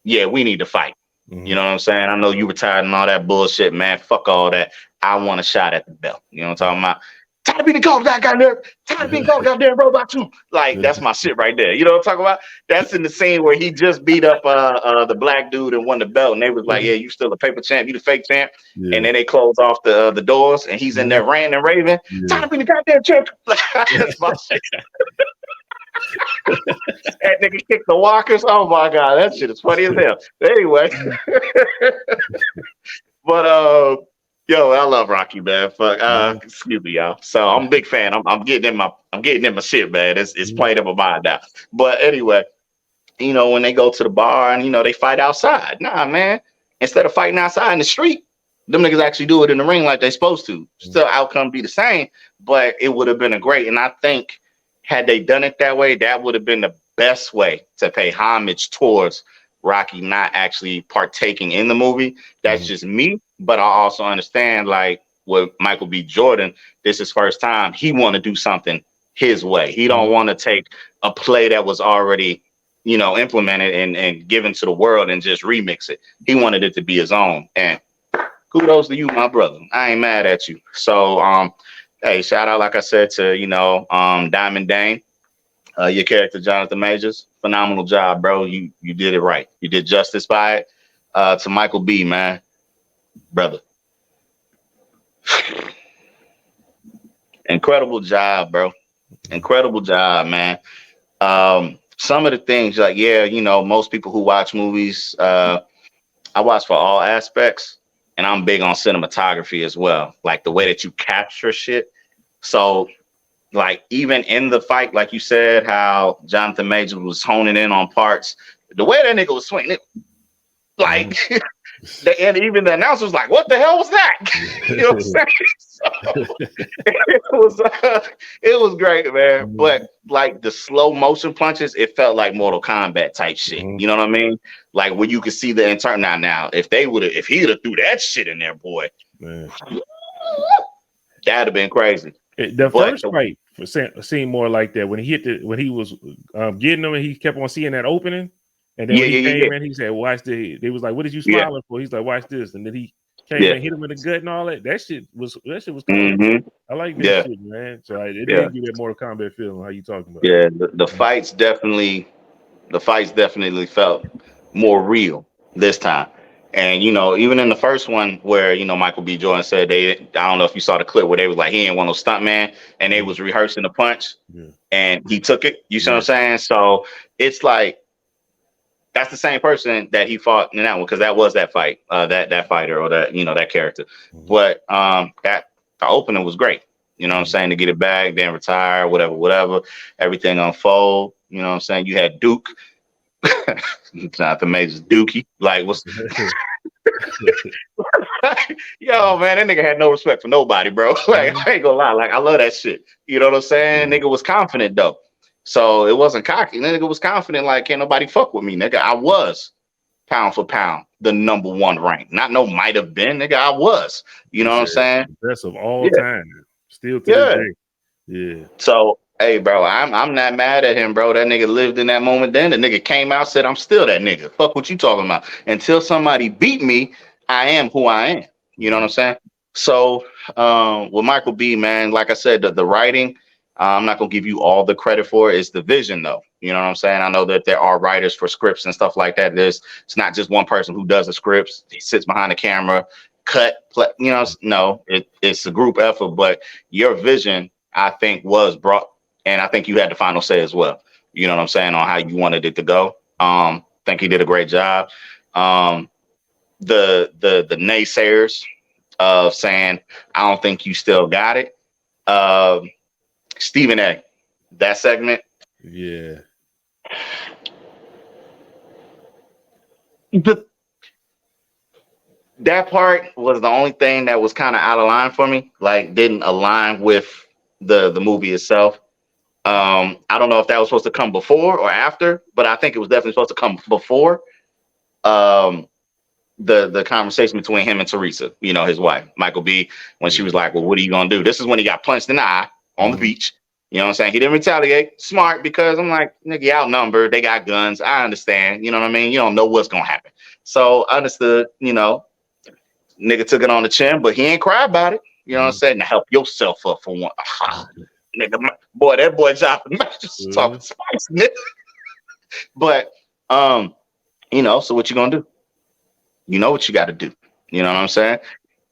Yeah, we need to fight. You know what I'm saying? I know you retired and all that bullshit, man. Fuck all that. I want a shot at the belt. You know what I'm talking about? Tired of being called that goddamn. Tired of being called goddamn robot too. Like that's my shit right there. You know what I'm talking about? That's in the scene where he just beat up the black dude and won the belt, and they was like, "Yeah, you still a paper champ. You the fake champ." Yeah. And then they close off the doors, and he's in there ranting and raving. Tired of being the goddamn champ. That's my shit. That nigga kicked the walkers. Oh my god, that shit is funny as hell. Anyway, but yo, I love Rocky, man. Fuck, excuse me, y'all. So I'm a big fan. I'm getting in my shit, man. It's playing in my mind now. But anyway, you know when they go to the bar and you know they fight outside. Nah, man. Instead of fighting outside in the street, them niggas actually do it in the ring like they supposed to. Still, outcome be the same, but it would have been a great. And I think had they done it that way, that would have been the best way to pay homage towards Rocky not actually partaking in the movie. That's just me. But I also understand, like, with Michael B. Jordan, this is first time. He want to do something his way. He don't want to take a play that was already, you know, implemented and given to the world and just remix it. He wanted it to be his own. And kudos to you, my brother. I ain't mad at you. So, hey, shout out, like I said, to, you know, Diamond Dane, your character, Jonathan Majors. Phenomenal job, bro. You did it right. You did justice by it. To Michael B., man, brother. Incredible job, bro. Incredible job, man. Some of the things, like, yeah, you know, most people who watch movies, I watch for all aspects. And I'm big on cinematography as well, like the way that you capture shit. So, like, even in the fight, like you said, how Jonathan Majors was honing in on parts, the way that nigga was swinging, like, and even the announcer was like, "What the hell was that?" You know what I'm saying? So, it was great, man. But like the slow motion punches, it felt like Mortal Kombat type shit. You know what I mean? Like where you could see the internal. Now, if he would have threw that shit in there, boy, that'd have been crazy. The first fight seemed more like that when he was getting him and he kept on seeing that opening. And then when he came in, he said, "Watch this." They was like, "What did you smiling for?" He's like, "Watch this." And then he came and hit him in the gut and all that. That shit was cool. I like that shit, man. So it did give that Mortal Kombat feeling. How you talking about? Yeah, the fights definitely felt more real this time. And you know, even in the first one where you know Michael B. Jordan said I don't know if you saw the clip where they was like he ain't want no stunt man, and they was rehearsing the punch, and he took it. You see what I'm saying? So it's like That's the same person that he fought in that one, because that was that fight, that fighter, or that, that character. But that the opening was great. You know what I'm saying? To get it back, then retire, whatever. Everything unfold. You know what I'm saying? You had Duke. Jonathan Majors Dookie. Like, what's yo, man, that nigga had no respect for nobody, bro. Like, I ain't gonna lie. Like, I love that shit. You know what I'm saying? Nigga was confident though. So it wasn't cocky. Nigga was confident, like, can't nobody fuck with me, nigga. I was pound for pound the number one rank. Not no might have been, nigga. I was. You know what I'm saying? Best of all time. Still to this day. Yeah. So, hey, bro, I'm not mad at him, bro. That nigga lived in that moment then. The nigga came out, said, I'm still that nigga. Fuck what you talking about. Until somebody beat me, I am who I am. You know what I'm saying? So with Michael B, man, like I said, the writing, I'm not going to give you all the credit for it. It's the vision, though. You know what I'm saying? I know that there are writers for scripts and stuff like that. It's not just one person who does the scripts. He sits behind the camera, it's a group effort. But your vision, I think, was brought, and I think you had the final say as well. You know what I'm saying? On how you wanted it to go. I think he did a great job. The naysayers of saying, I don't think you still got it. Stephen A, that segment. Yeah. That part was the only thing that was kind of out of line for me. Like, didn't align with the movie itself. I don't know if that was supposed to come before or after, but I think it was definitely supposed to come before. The conversation between him and Teresa, his wife, Michael B, when she was like, well, what are you going to do? This is when he got punched in the eye on the beach. You know what I'm saying? He didn't retaliate. Smart, because I'm like, nigga, you outnumbered. They got guns. I understand. You know what I mean? You don't know what's going to happen. So understood, nigga took it on the chin, but he ain't cry about it. You know what I'm saying? Now help yourself up for one. Nigga, boy, that boy Jonathan Majors talking spice, nigga. But, so what you going to do? You know what you got to do. You know what I'm saying?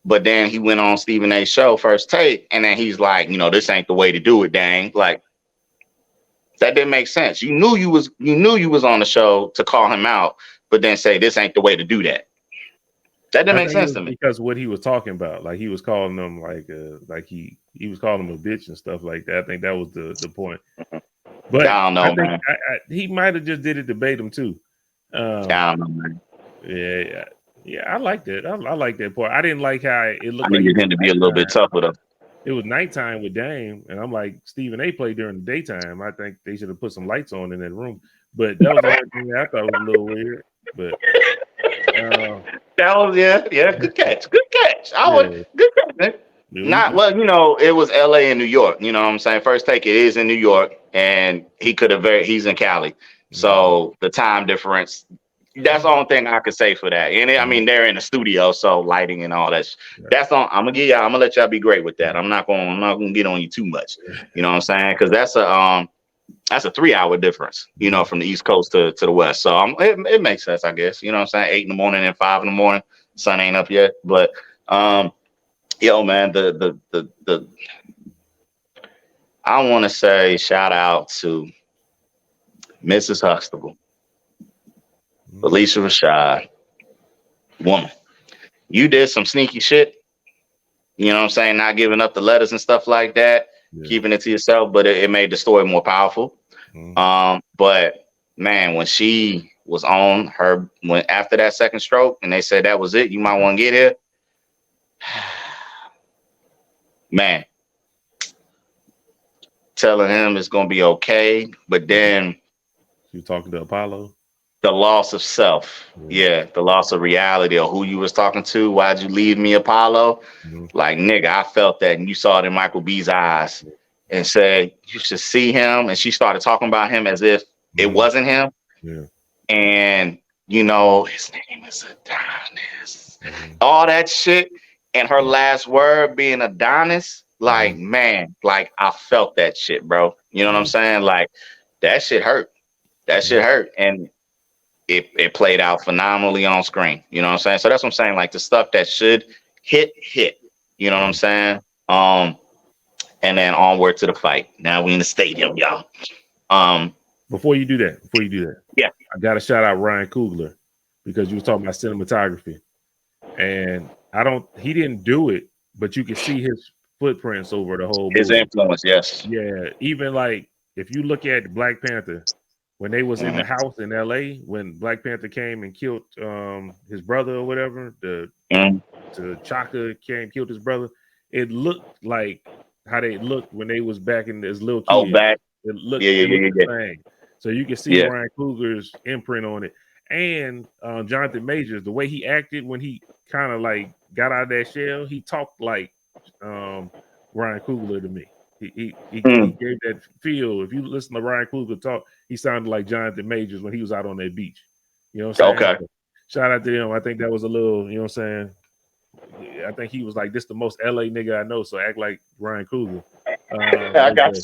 But then he went on Stephen A's show, First Take, and then he's like, this ain't the way to do it, dang. Like, that didn't make sense. You knew you was on the show to call him out, but then say this ain't the way to do that. That didn't make sense to me. Because what he was talking about, like he was calling them like he was calling him a bitch and stuff like that. I think that was the point. But I don't know, man. He might have just did it to bait him too. I don't know, man. Yeah, I liked it. I like that part. I didn't like how it looked. I needed him to be a little bit tougher though. It was nighttime with Dame, and I'm like, Stephen A played during the daytime. I think they should have put some lights on in that room. But that was the only thing I thought was a little weird. But that was good catch. Good catch. Good catch, man. Not well, it was LA and New York. You know what I'm saying? First Take, it is in New York, and he's in Cali. So the time difference. That's the only thing I could say for that. And I mean, they're in the studio, so lighting and all that. That's all. I'm gonna let y'all be great with that. I'm not gonna get on you too much. You know what I'm saying? Because that's a 3-hour difference. From the East Coast to the West. So it makes sense, I guess. You know what I'm saying? 8 in the morning and 5 in the morning. Sun ain't up yet, but yo, man, the I want to say shout out to Mrs. Huxtable. Alicia Rashad, woman, you did some sneaky shit. You know what I'm saying? Not giving up the letters and stuff like that, keeping it to yourself, but it made the story more powerful. But man, when she was on her, after that second stroke, and they said that was it, you might want to get here. Man, telling him it's gonna be okay, but then you talking to Apollo. The loss of self, the loss of reality of who you was talking to. Why'd you leave me, Apollo? Like, nigga, I felt that, and you saw it in Michael B's eyes, and said you should see him. And she started talking about him as if it wasn't him. And his name is Adonis. All that shit, and her last word being Adonis. Like, man, like I felt that shit, bro. You know what I'm saying? Like, that shit hurt. That shit hurt, and it played out phenomenally on screen. You know what I'm saying? So that's what I'm saying. Like, the stuff that should hit. You know what I'm saying? And then onward to the fight. Now we in the stadium, y'all. Before you do that, Yeah. I got to shout out Ryan Coogler because you were talking about cinematography, and he didn't do it, but you can see his footprints over the whole His movie. influence, yes. Yeah, even like if you look at Black Panther, when they was in the house in LA, when Black Panther came and killed his brother or whatever, the Chaka came killed his brother. It looked like how they looked when they was back in as little kids. Oh, back. It looked Yeah. the same. So you can see Ryan Coogler's imprint on it. And Jonathan Majors, the way he acted when he kind of like got out of that shell, he talked like Ryan Coogler to me. He gave that feel. If you listen to Ryan Coogler talk, he sounded like Jonathan Majors when he was out on that beach. You know what I'm saying? Okay. So, shout out to him. I think that was a little, you know what I'm saying? I think he was like, this the most LA nigga I know, so act like Ryan Coogler. I got you.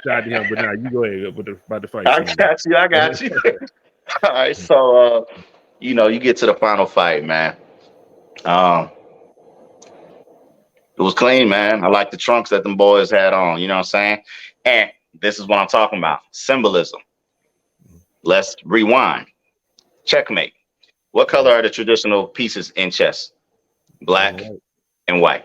Shout out to him, but now you go ahead about the fight. I got you. All right, so you get to the final fight, man. It was clean, man. I like the trunks that them boys had on, you know what I'm saying? And this is what I'm talking about. Symbolism. Let's rewind. Checkmate. What color are the traditional pieces in chess? Black and white.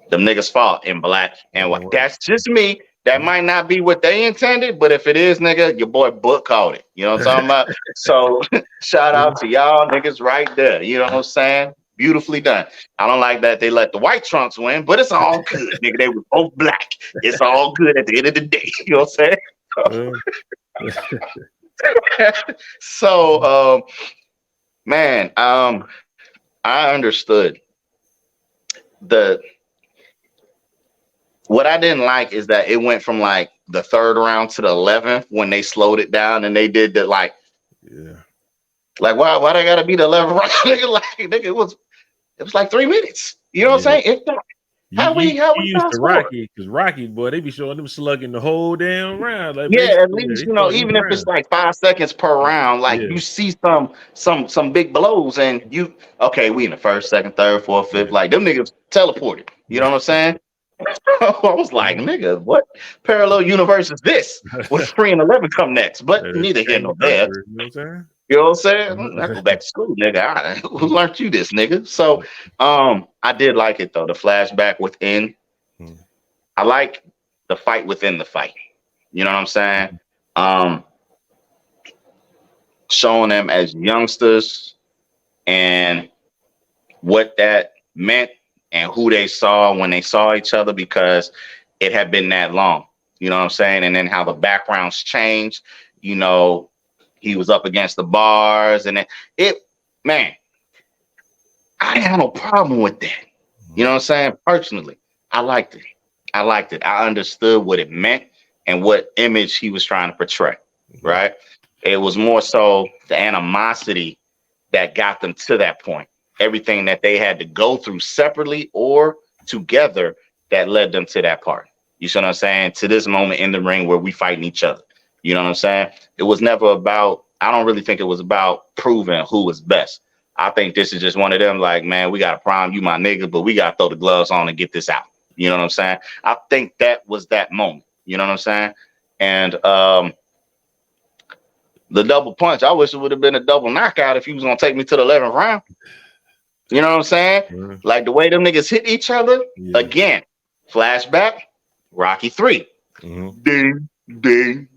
Them niggas fought in black and white. That's just me. That might not be what they intended, but if it is, nigga, your boy Book called it. You know what I'm talking about? So shout out to y'all niggas right there. You know what I'm saying? Beautifully done. I don't like that they let the white trunks win, but it's all good, nigga. They were both black. It's all good at the end of the day. You know what I'm saying? So, man, I understood what I didn't like is that it went from like the 3rd round to the 11th when they slowed it down and they did that like why they gotta be the 11th round? nigga, it was like 3 minutes. You know what I'm saying? How we used to Rocky, because Rocky, boy, they be showing them slugging the whole damn round. Like, at least even if it's like 5 seconds per round, like you see some big blows, and we in the 1st, 2nd, 3rd, 4th, 5th, like them niggas teleported. You know what I'm saying? I was like, nigga, what parallel universe is this? With 3 and 11 come next, but neither here nor there. You know what I'm saying? I go back to school, nigga. Who learned you this, nigga? So, I did like it though. The flashback within. I like the fight within the fight. You know what I'm saying? Showing them as youngsters and what that meant and who they saw when they saw each other, because it had been that long. You know what I'm saying? And then how the backgrounds changed. You know, he was up against the bars, and man, I didn't have no problem with that. You know what I'm saying? Personally, I liked it. I understood what it meant and what image he was trying to portray, right? It was more so the animosity that got them to that point. Everything that they had to go through separately or together that led them to that part. You see what I'm saying? To this moment in the ring where we fighting each other. You know what I'm saying? It was never about, I don't really think it was about proving who was best. I think this is just one of them, like, man, we got to prime you, my nigga, but we got to throw the gloves on and get this out. You know what I'm saying? I think that was that moment. You know what I'm saying? And the double punch, I wish it would have been a double knockout if he was going to take me to the 11th round. You know what I'm saying? Like the way them niggas hit each other. Again, flashback, Rocky 3. Ding, ding, ding.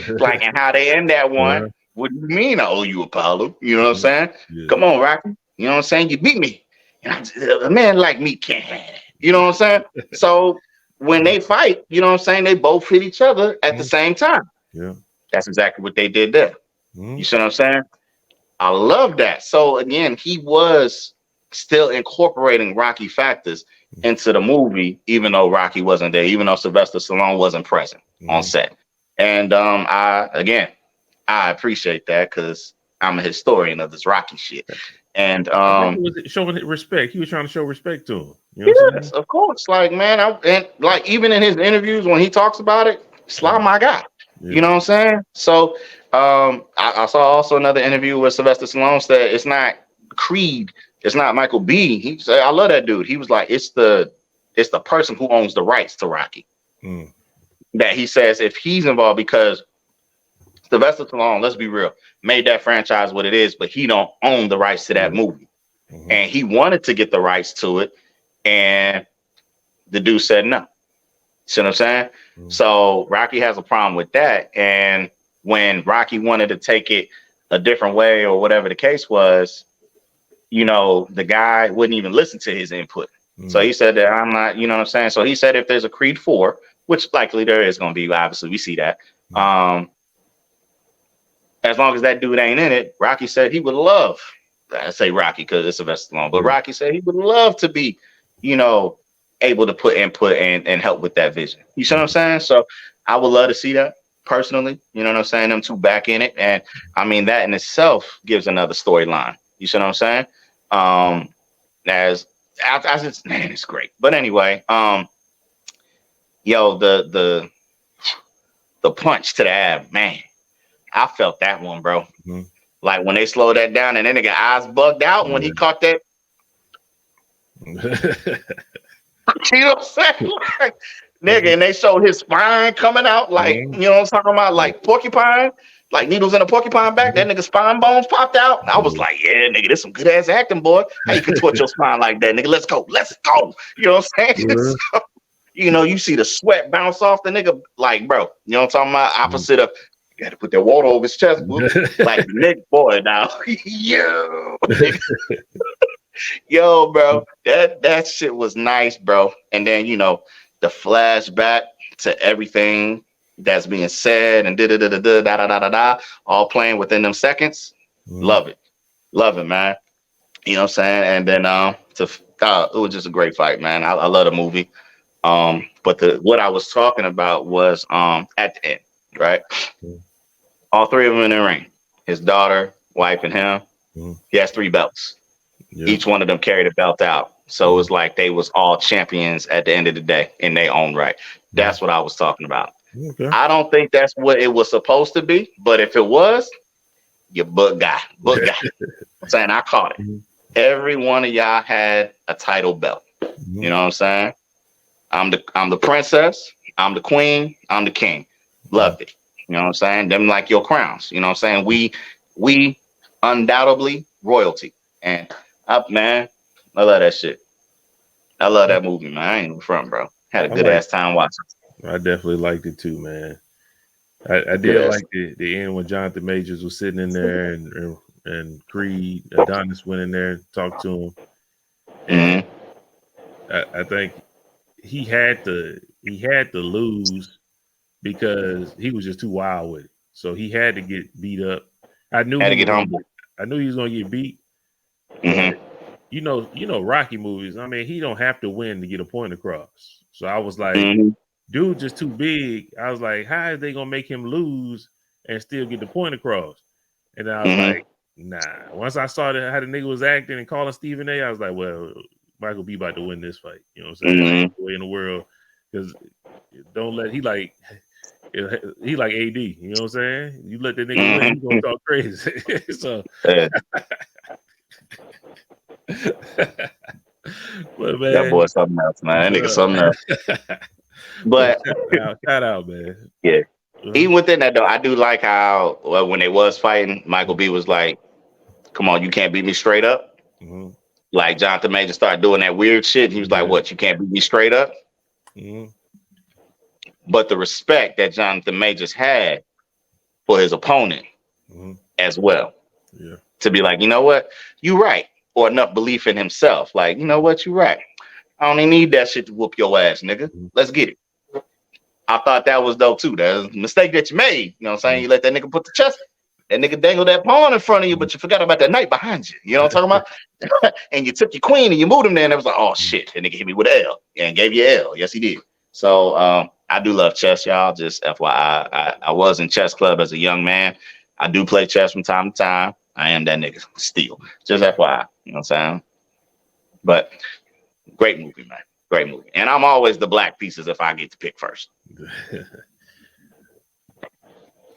Like, and how they end that one. What do you mean I owe you, Apollo? You know what I'm saying? Come on, Rocky. You know what I'm saying? You beat me. And a man like me can't have it. You know what I'm saying? So when they fight, you know what I'm saying? They both hit each other at the same time. That's exactly what they did there. You see what I'm saying? I love that. So again, he was still incorporating Rocky factors into the movie, even though Rocky wasn't there, even though Sylvester Stallone wasn't present on set. And I appreciate that because I'm a historian of this Rocky shit. And was it showing respect? He was trying to show respect to him. You know what I'm saying? Of course. Like, man, and like even in his interviews when he talks about it, Sly my guy. You know what I'm saying? So I saw also another interview where Sylvester Stallone said it's not Creed, it's not Michael B. He said, I love that dude. He was like, it's the person who owns the rights to Rocky. That he says if he's involved, because Sylvester Stallone, let's be real, made that franchise what it is, but he don't own the rights to that movie. And he wanted to get the rights to it, and the dude said no. See what I'm saying? So Rocky has a problem with that. And when Rocky wanted to take it a different way or whatever the case was, you know, the guy wouldn't even listen to his input. So he said that I'm not, you know what I'm saying? So he said if there's a Creed 4, which likely there is going to be, obviously we see that. As long as that dude ain't in it, Rocky said he would love, I say Rocky because it's Sylvester Stallone, but Rocky said he would love to be, you know, able to put input and help with that vision. You see what I'm saying? So I would love to see that personally. You know what I'm saying? Them two back in it. And I mean, that in itself gives another storyline. You see what I'm saying? As it's, man, it's great. But anyway, yo, the punch to the ab, man, I felt that one, bro. Like when they slowed that down and then nigga eyes bugged out when he caught that. You know what I'm saying? Like, nigga, and they showed his spine coming out like, you know what I'm talking about? Like porcupine, like needles in a porcupine back. That nigga spine bones popped out. I was like, yeah, nigga, this some good ass acting, boy. How you contort your spine like that, nigga? Let's go. Let's go. You know what I'm saying? So, you know, you see the sweat bounce off the nigga, like, bro, you know what I'm talking about? Opposite of, you got to put that water over his chest, boo. Like, Nick, boy, now. Yo. Yo, bro, that shit was nice, bro. And then, you know, the flashback to everything that's being said and da all playing within them seconds. Love it, man. You know what I'm saying? And then it was just a great fight, man. I love the movie. But what I was talking about was at the end, right? All three of them in the ring. His daughter, wife, and him. He has 3 belts. Each one of them carried a belt out. So it was like they was all champions at the end of the day in their own right. That's what I was talking about. I don't think that's what it was supposed to be, but if it was, you book guy. I'm saying I caught it. Every one of y'all had a title belt. You know what I'm saying? I'm the princess, I'm the queen, I'm the king. Loved it. You know what I'm saying? Them like your crowns. You know what I'm saying? We undoubtedly royalty. And up, man, I love that shit. I love that movie, man. I ain't in front, bro. Had a good ass time watching. I definitely liked it too, man. I did like the end when Jonathan Majors was sitting in there and Creed Adonis went in there and talked to him. And I think he had to lose because he was just too wild with it. So he had to get beat up. I knew he was gonna get beat. You know, Rocky movies. I mean, he don't have to win to get a point across. So I was like, dude, just too big. I was like, how is they gonna make him lose and still get the point across? And I was like, nah. Once I saw how the nigga was acting and calling Stephen A, I was like, well, Michael B about to win this fight. You know what I'm saying? Way in the world, because don't let he like AD. You know what I'm saying? You let that nigga win, he's gonna talk crazy. So. But man, that boy's something else, man. That nigga something else. But shout out, man. Yeah. Even within that though, I do like how when they was fighting, Michael B was like, "Come on, you can't beat me straight up." Like Jonathan Major started doing that weird shit. He was like, "What? You can't beat me straight up?" But the respect that Jonathan Majors had for his opponent as well, to be like, you know what, you right. Or enough belief in himself. Like, you know what? You're right. I don't even need that shit to whoop your ass, nigga. Let's get it. I thought that was dope too. That was a mistake that you made. You know what I'm saying? You let that nigga put the chest, that nigga dangle that pawn in front of you, but you forgot about that knight behind you. You know what I'm talking about? And you took your queen and you moved him there, and it was like, oh shit. And nigga hit me with an L and gave you L. Yes, he did. So I do love chess, y'all. Just FYI. I was in chess club as a young man. I do play chess from time to time. I am that nigga still. Just FYI. You know what I'm saying? But great movie, man. Great movie. And I'm always the black pieces if I get to pick first.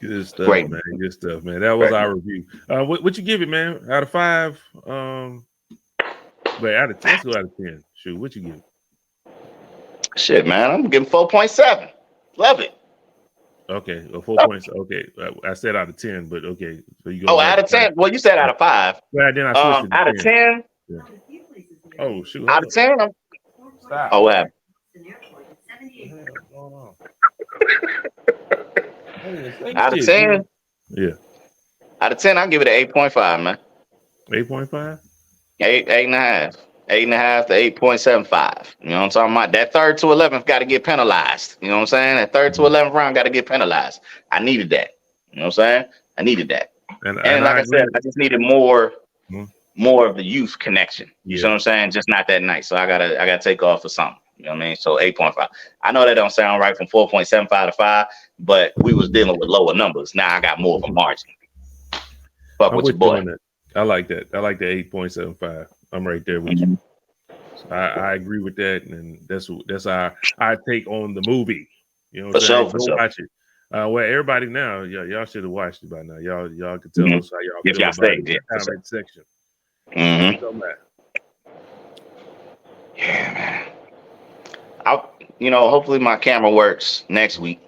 Good stuff, great, man. Good stuff, man. That was our review. What you give it, man? Out of 5? But out of 10, let's go out of 10. Shoot, what you give it? Shit, man. I'm giving 4.7. Love it. Okay, 4 points. Okay, I said out of 10, but okay. So you go. Oh, out of 10. Well, you said out of 5. Well, then I switched it to Out of 10. Yeah. Oh shoot! Out of 10. Stop. Oh, what happened? Out of 10. Yeah. Out of 10, I'll give it an 8.5, man. 8.5. 8.5. 8.5 to 8.75. You know what I'm talking about? That 3rd to 11th got to get penalized. You know what I'm saying? That 3rd to 11th round got to get penalized. I needed that. You know what I'm saying? I needed that. And like I said, I just needed more of the youth connection. You see what I'm saying? Just not that night. So I gotta take off for something. You know what I mean? So 8.5. I know that don't sound right from 4.75 to 5, but we was dealing with lower numbers. Now I got more of a margin. Fuck with your boy. I like that. I like the 8.75. I'm right there with you. So I agree with that, and that's our take on the movie. You know what I'm saying? Go watch it. Well, everybody now, y'all should have watched it by now. Y'all can tell us how y'all feel about it in the comment section. Yeah, man. Hopefully my camera works next week,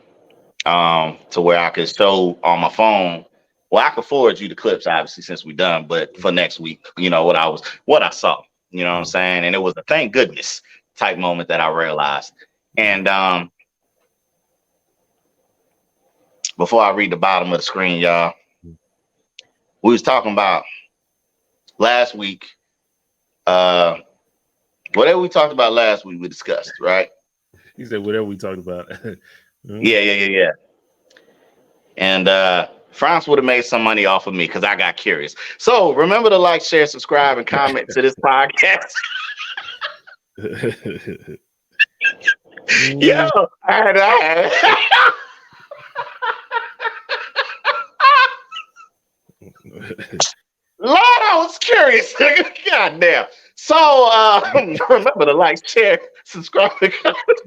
to where I can show on my phone. Well, I can forward you the clips, obviously, since we're done. But for next week, what I saw. You know what I'm saying? And it was a thank goodness type moment that I realized. And before I read the bottom of the screen, y'all, we was talking about last week. Whatever we talked about last week, we discussed, right? He said whatever we talked about. Yeah. And France would have made some money off of me because I got curious. So remember to like, share, subscribe, and comment to this podcast. Yo, Lord, I was curious. God damn. So remember to like, share, subscribe, and comment.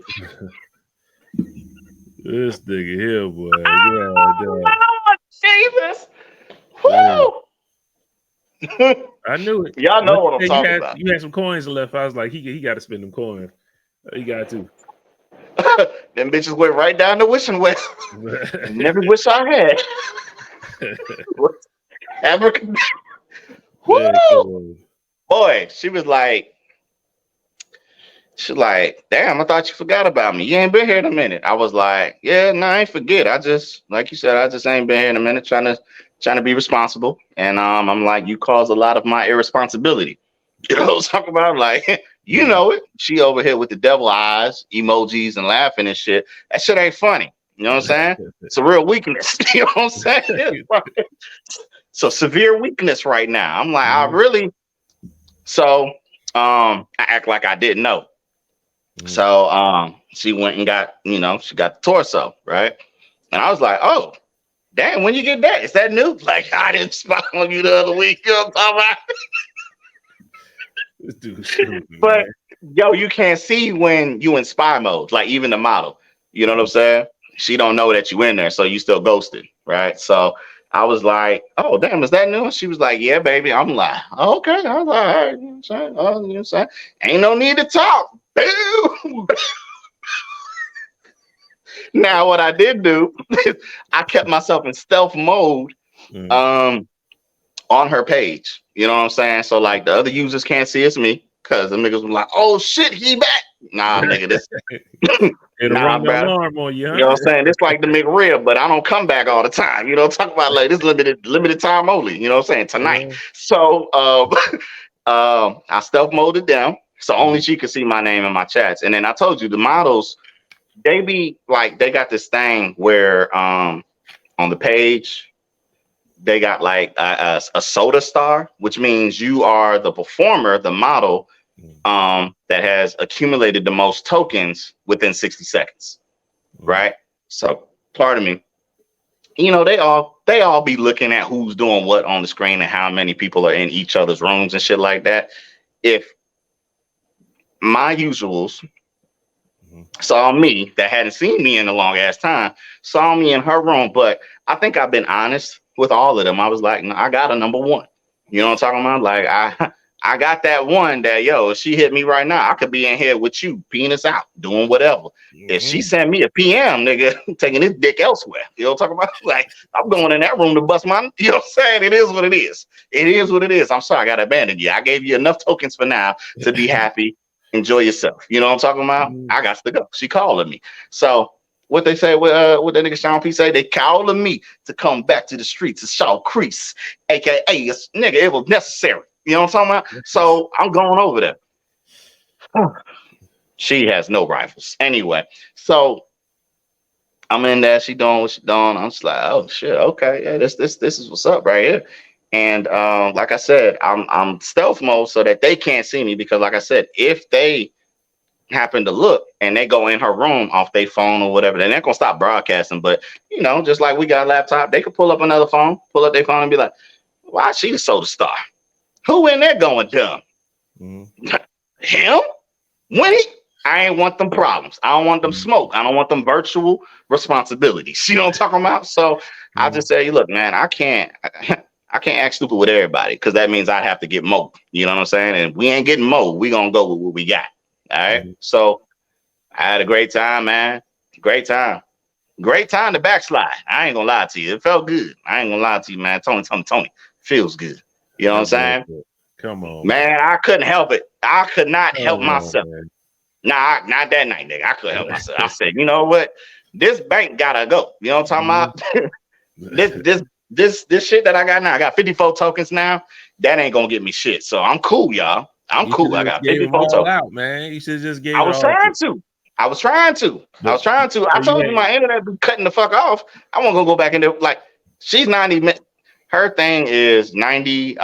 This nigga here, boy. Oh, Jesus. Woo! I knew it. Y'all know what I'm talking about. You had some coins left. I was like, he got to spend them coins. He got to. Them bitches went right down the wishing well. Never wish I had. Ever. Woo! Boy, she was like, damn, I thought you forgot about me. You ain't been here in a minute. I was like, yeah, no, I ain't forget. I just, like you said, I just ain't been here in a minute trying to be responsible. And I'm like, you caused a lot of my irresponsibility. You know what I'm talking about? Like, you know it. She over here with the devil eyes, emojis, and laughing and shit. That shit ain't funny. You know what I'm saying? It's a real weakness. You know what I'm saying? So severe weakness right now. I'm like, I act like I didn't know. So she went and got, she got the torso, right? And I was like, oh, damn, when you get that? Is that new? Like, I didn't spot on you the other week. You know what I'm talking about? This dude's stupid, but man. yo, you can't see when you in spy mode, like even the model. You know what I'm saying? She don't know that you in there, so you still ghosted, right? So I was like, oh, damn, is that new? She was like, yeah, baby. I'm like, okay. I was like, all right, you know what I'm saying? You know what I'm saying? Ain't no need to talk. Boo. Now, what I did do is I kept myself in stealth mode on her page. You know what I'm saying? So, like, the other users can't see it's me because the niggas were like, oh, shit, he back. Nah, nigga, this. Nah, alarm on you, huh? You know what I'm saying? It's like the McRib, but I don't come back all the time. You know, talk about like this limited time only. You know what I'm saying? Tonight. So I stealth moded down, so only she could see my name in my chats. And then I told you the models, they be like they got this thing where on the page they got like a soda star, which means you are the performer, the model that has accumulated the most tokens within 60 seconds. Right. So pardon me. You know, they all be looking at who's doing what on the screen and how many people are in each other's rooms and shit like that. If my usuals saw me that hadn't seen me in a long ass time, saw me in her room, but I think I've been honest with all of them. I was like, no, I got a number one. You know what I'm talking about? Like I got that one that, yo, if she hit me right now, I could be in here with you, penis out, doing whatever. If she sent me a PM, nigga, taking this dick elsewhere. You know what I'm talking about? Like, I'm going in that room to bust my, you know what I'm saying? It is what it is. It is what it is. I'm sorry I got to abandon you. I gave you enough tokens for now to be happy. Enjoy yourself. You know what I'm talking about? I got to go. She calling me. So what they say, what that nigga Sean P say? They calling me to come back to the streets of Shaw Crease, aka nigga, it was necessary. You know what I'm talking about? So I'm going over there. She has no rivals. Anyway, so I'm in there. She doing what she doing. I'm just like, oh shit, okay, yeah, this is what's up right here. And like I said, I'm stealth mode so that they can't see me, because like I said, if they happen to look and they go in her room off their phone or whatever, then they're gonna stop broadcasting. But you know, just like we got a laptop, they could pull up another phone, pull up their phone and be like, why she the soda star? Who in there going dumb? Him? Winnie? I ain't want them problems. I don't want them smoke. I don't want them virtual responsibilities. You know what I'm talking about? So I just say, look, man, I can't act stupid with everybody, because that means I'd have to get mowed. You know what I'm saying? And we ain't getting mowed. We gonna go with what we got. All right. So I had a great time, man. Great time. Great time to backslide. I ain't gonna lie to you. It felt good. I ain't gonna lie to you, man. Tony. Feels good. You know what I'm saying? Come on, man. I couldn't help it. I could not help myself. Nah, not that night, nigga. I couldn't help myself. I said, you know what? This bank gotta go. You know what I'm talking about? This shit that I got now. I got 54 tokens now. That ain't gonna get me shit. So I'm cool, y'all. I'm cool. I got 54 tokens. Out, man. You should just gave. I was trying to. I told you my internet be cutting the fuck off. I wasn't gonna go back in there. Like, she's 90. Her thing is 90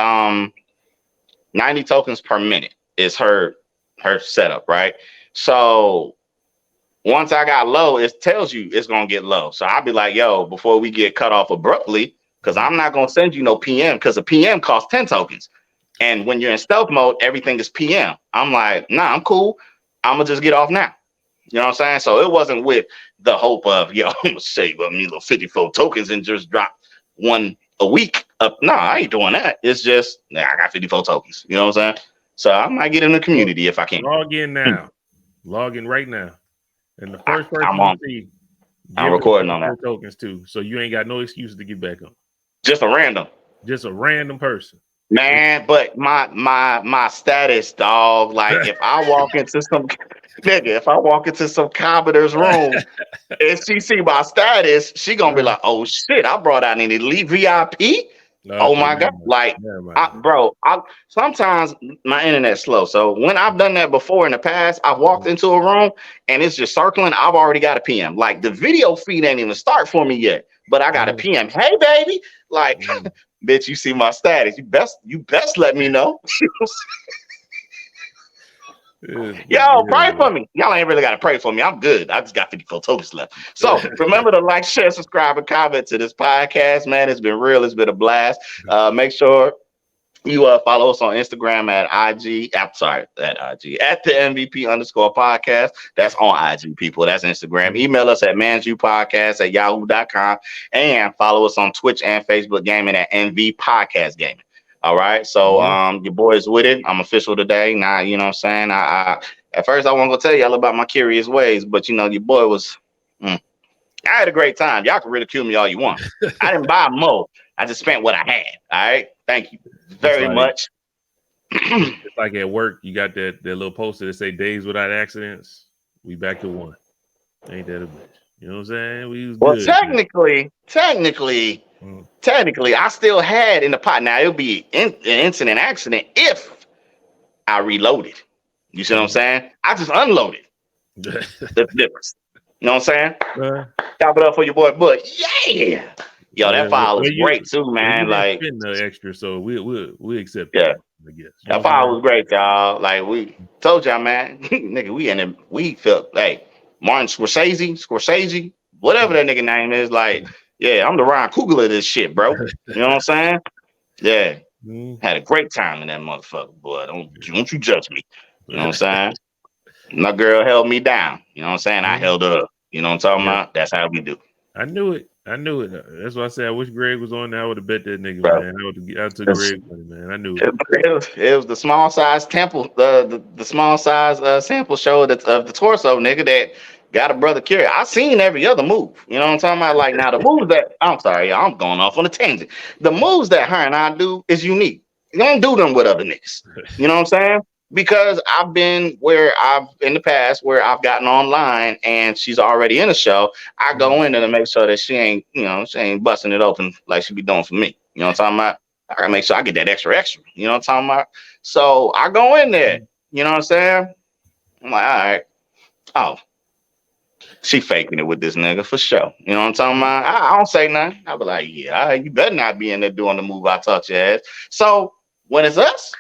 tokens per minute is her setup, right? So once I got low, it tells you it's gonna get low. So I'll be like, yo, before we get cut off abruptly, because I'm not gonna send you no PM, because a PM costs 10 tokens. And when you're in stealth mode, everything is PM. I'm like, nah, I'm cool. I'm gonna just get off now. You know what I'm saying? So it wasn't with the hope of, yo, I'm gonna save up me little 54 tokens and just drop one a week up. No, I ain't doing that. It's just, I got 54 tokens. You know what I'm saying? So I might get in the community if I can. Log in now. Log in right now. And the first person you see, I'm recording on that. Tokens too. So you ain't got no excuses to get back on. Just a random person. Man, but my status, dog. Like, if I walk into some commoner's room and she see my status, she gonna be like, "Oh shit, I brought out an elite VIP." Oh my god! Like, bro, sometimes my internet's slow. So when I've done that before in the past, I've walked into a room and it's just circling. I've already got a PM. Like, the video feed ain't even start for me yet, but I got a PM. Hey, baby, like. Bitch, you see my status. You best let me know. Yo, pray for me. Y'all ain't really got to pray for me. I'm good. I just got 54 tokens left. So remember to like, share, subscribe, and comment to this podcast, man. It's been real. It's been a blast. Make sure you follow us on Instagram at IG. I'm sorry, at IG at the MVP_podcast. That's on IG, people. That's Instagram. Email us at manjupodcast@yahoo.com, and follow us on Twitch and Facebook Gaming at MVPODCASTGAMING. All right. So your boy's with it. I'm official today. Now, you know what I'm saying? I at first I wasn't gonna tell y'all about my curious ways, but you know, your boy was I had a great time. Y'all can ridicule me all you want. I didn't buy more. I just spent what I had. All right. Thank you very much. It's like at work, you got that little poster that say days without accidents. We back to one. Ain't that a bitch? You know what I'm saying? We was good. Technically, I still had in the pot. Now it'll be an incident accident if I reloaded. You see what I'm saying? I just unloaded. That's the difference. You know what I'm saying? Top it up for your boy, but yeah. Yo, that file was great too, man. Like, the extra, so we accept that. I guess that file was great, y'all. Like, we told y'all, man, nigga, we felt like Martin Scorsese, whatever that nigga name is. Like, yeah, I'm the Ryan Coogler of this shit, bro. You know what I'm saying? Yeah, had a great time in that motherfucker, boy. Don't you judge me. You know what I'm saying? My girl held me down. You know what I'm saying? I held her up. You know what I'm talking about? That's how we do. I knew it. I knew it. That's why I said I wish Greg was on there. I would have bet that nigga, Bro. man. I took Greg money, man. I knew it. It was the small size the small size sample show of the torso nigga that got a brother carry. I seen every other move. You know what I'm talking about? Like now the moves that I'm sorry, I'm going off on a tangent. The moves that her and I do is unique. You don't do them with other niggas. You know what I'm saying? Because I've been where I've in the past where I've gotten online and she's already in a show. I go in there to make sure that she ain't, she ain't busting it open like she be doing for me. You know what I'm talking about? I gotta make sure I get that extra. You know what I'm talking about? So I go in there. You know what I'm saying? I'm like, all right. Oh, she faking it with this nigga for sure. You know what I'm talking about? I don't say nothing. I be like, yeah, you better not be in there doing the move I taught your ass. So when it's us,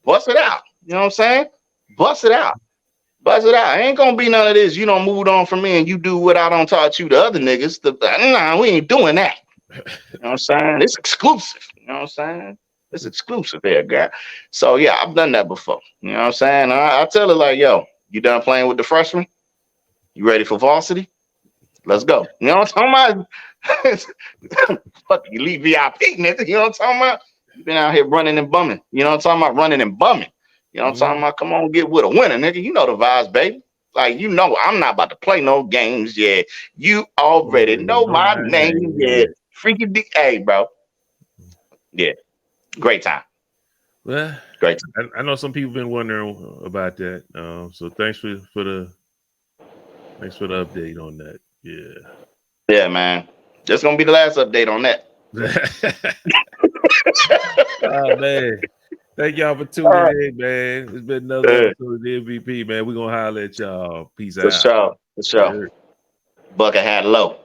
bust it out. You know what I'm saying? Bust it out. Bust it out. Ain't gonna be none of this. You don't move on from me and you do what I don't taught you to other niggas. Nah, we ain't doing that. You know what I'm saying? It's exclusive. You know what I'm saying? It's exclusive there, guy. So yeah, I've done that before. You know what I'm saying? I tell her like, yo, you done playing with the freshmen? You ready for varsity? Let's go. You know what I'm talking about? Fuck you, leave VIP, nigga. You know what I'm talking about? You been out here running and bumming. You know what I'm talking about? Running and bumming. You know what I'm talking about? Come on, get with a winner, nigga. You know the vibes, baby. Like, you know, I'm not about to play no games yet. You already know my name yet. Freaky D. Hey, bro. Yeah. Great time. Well, great time. I know some people been wondering about that. So thanks for the update on that. Yeah. Yeah, man. That's gonna be the last update on that. Oh man. Thank y'all for tuning in, man. It's been another episode of the MVP, man. We're gonna holler at y'all. Peace out. For sure. Bucket hat low.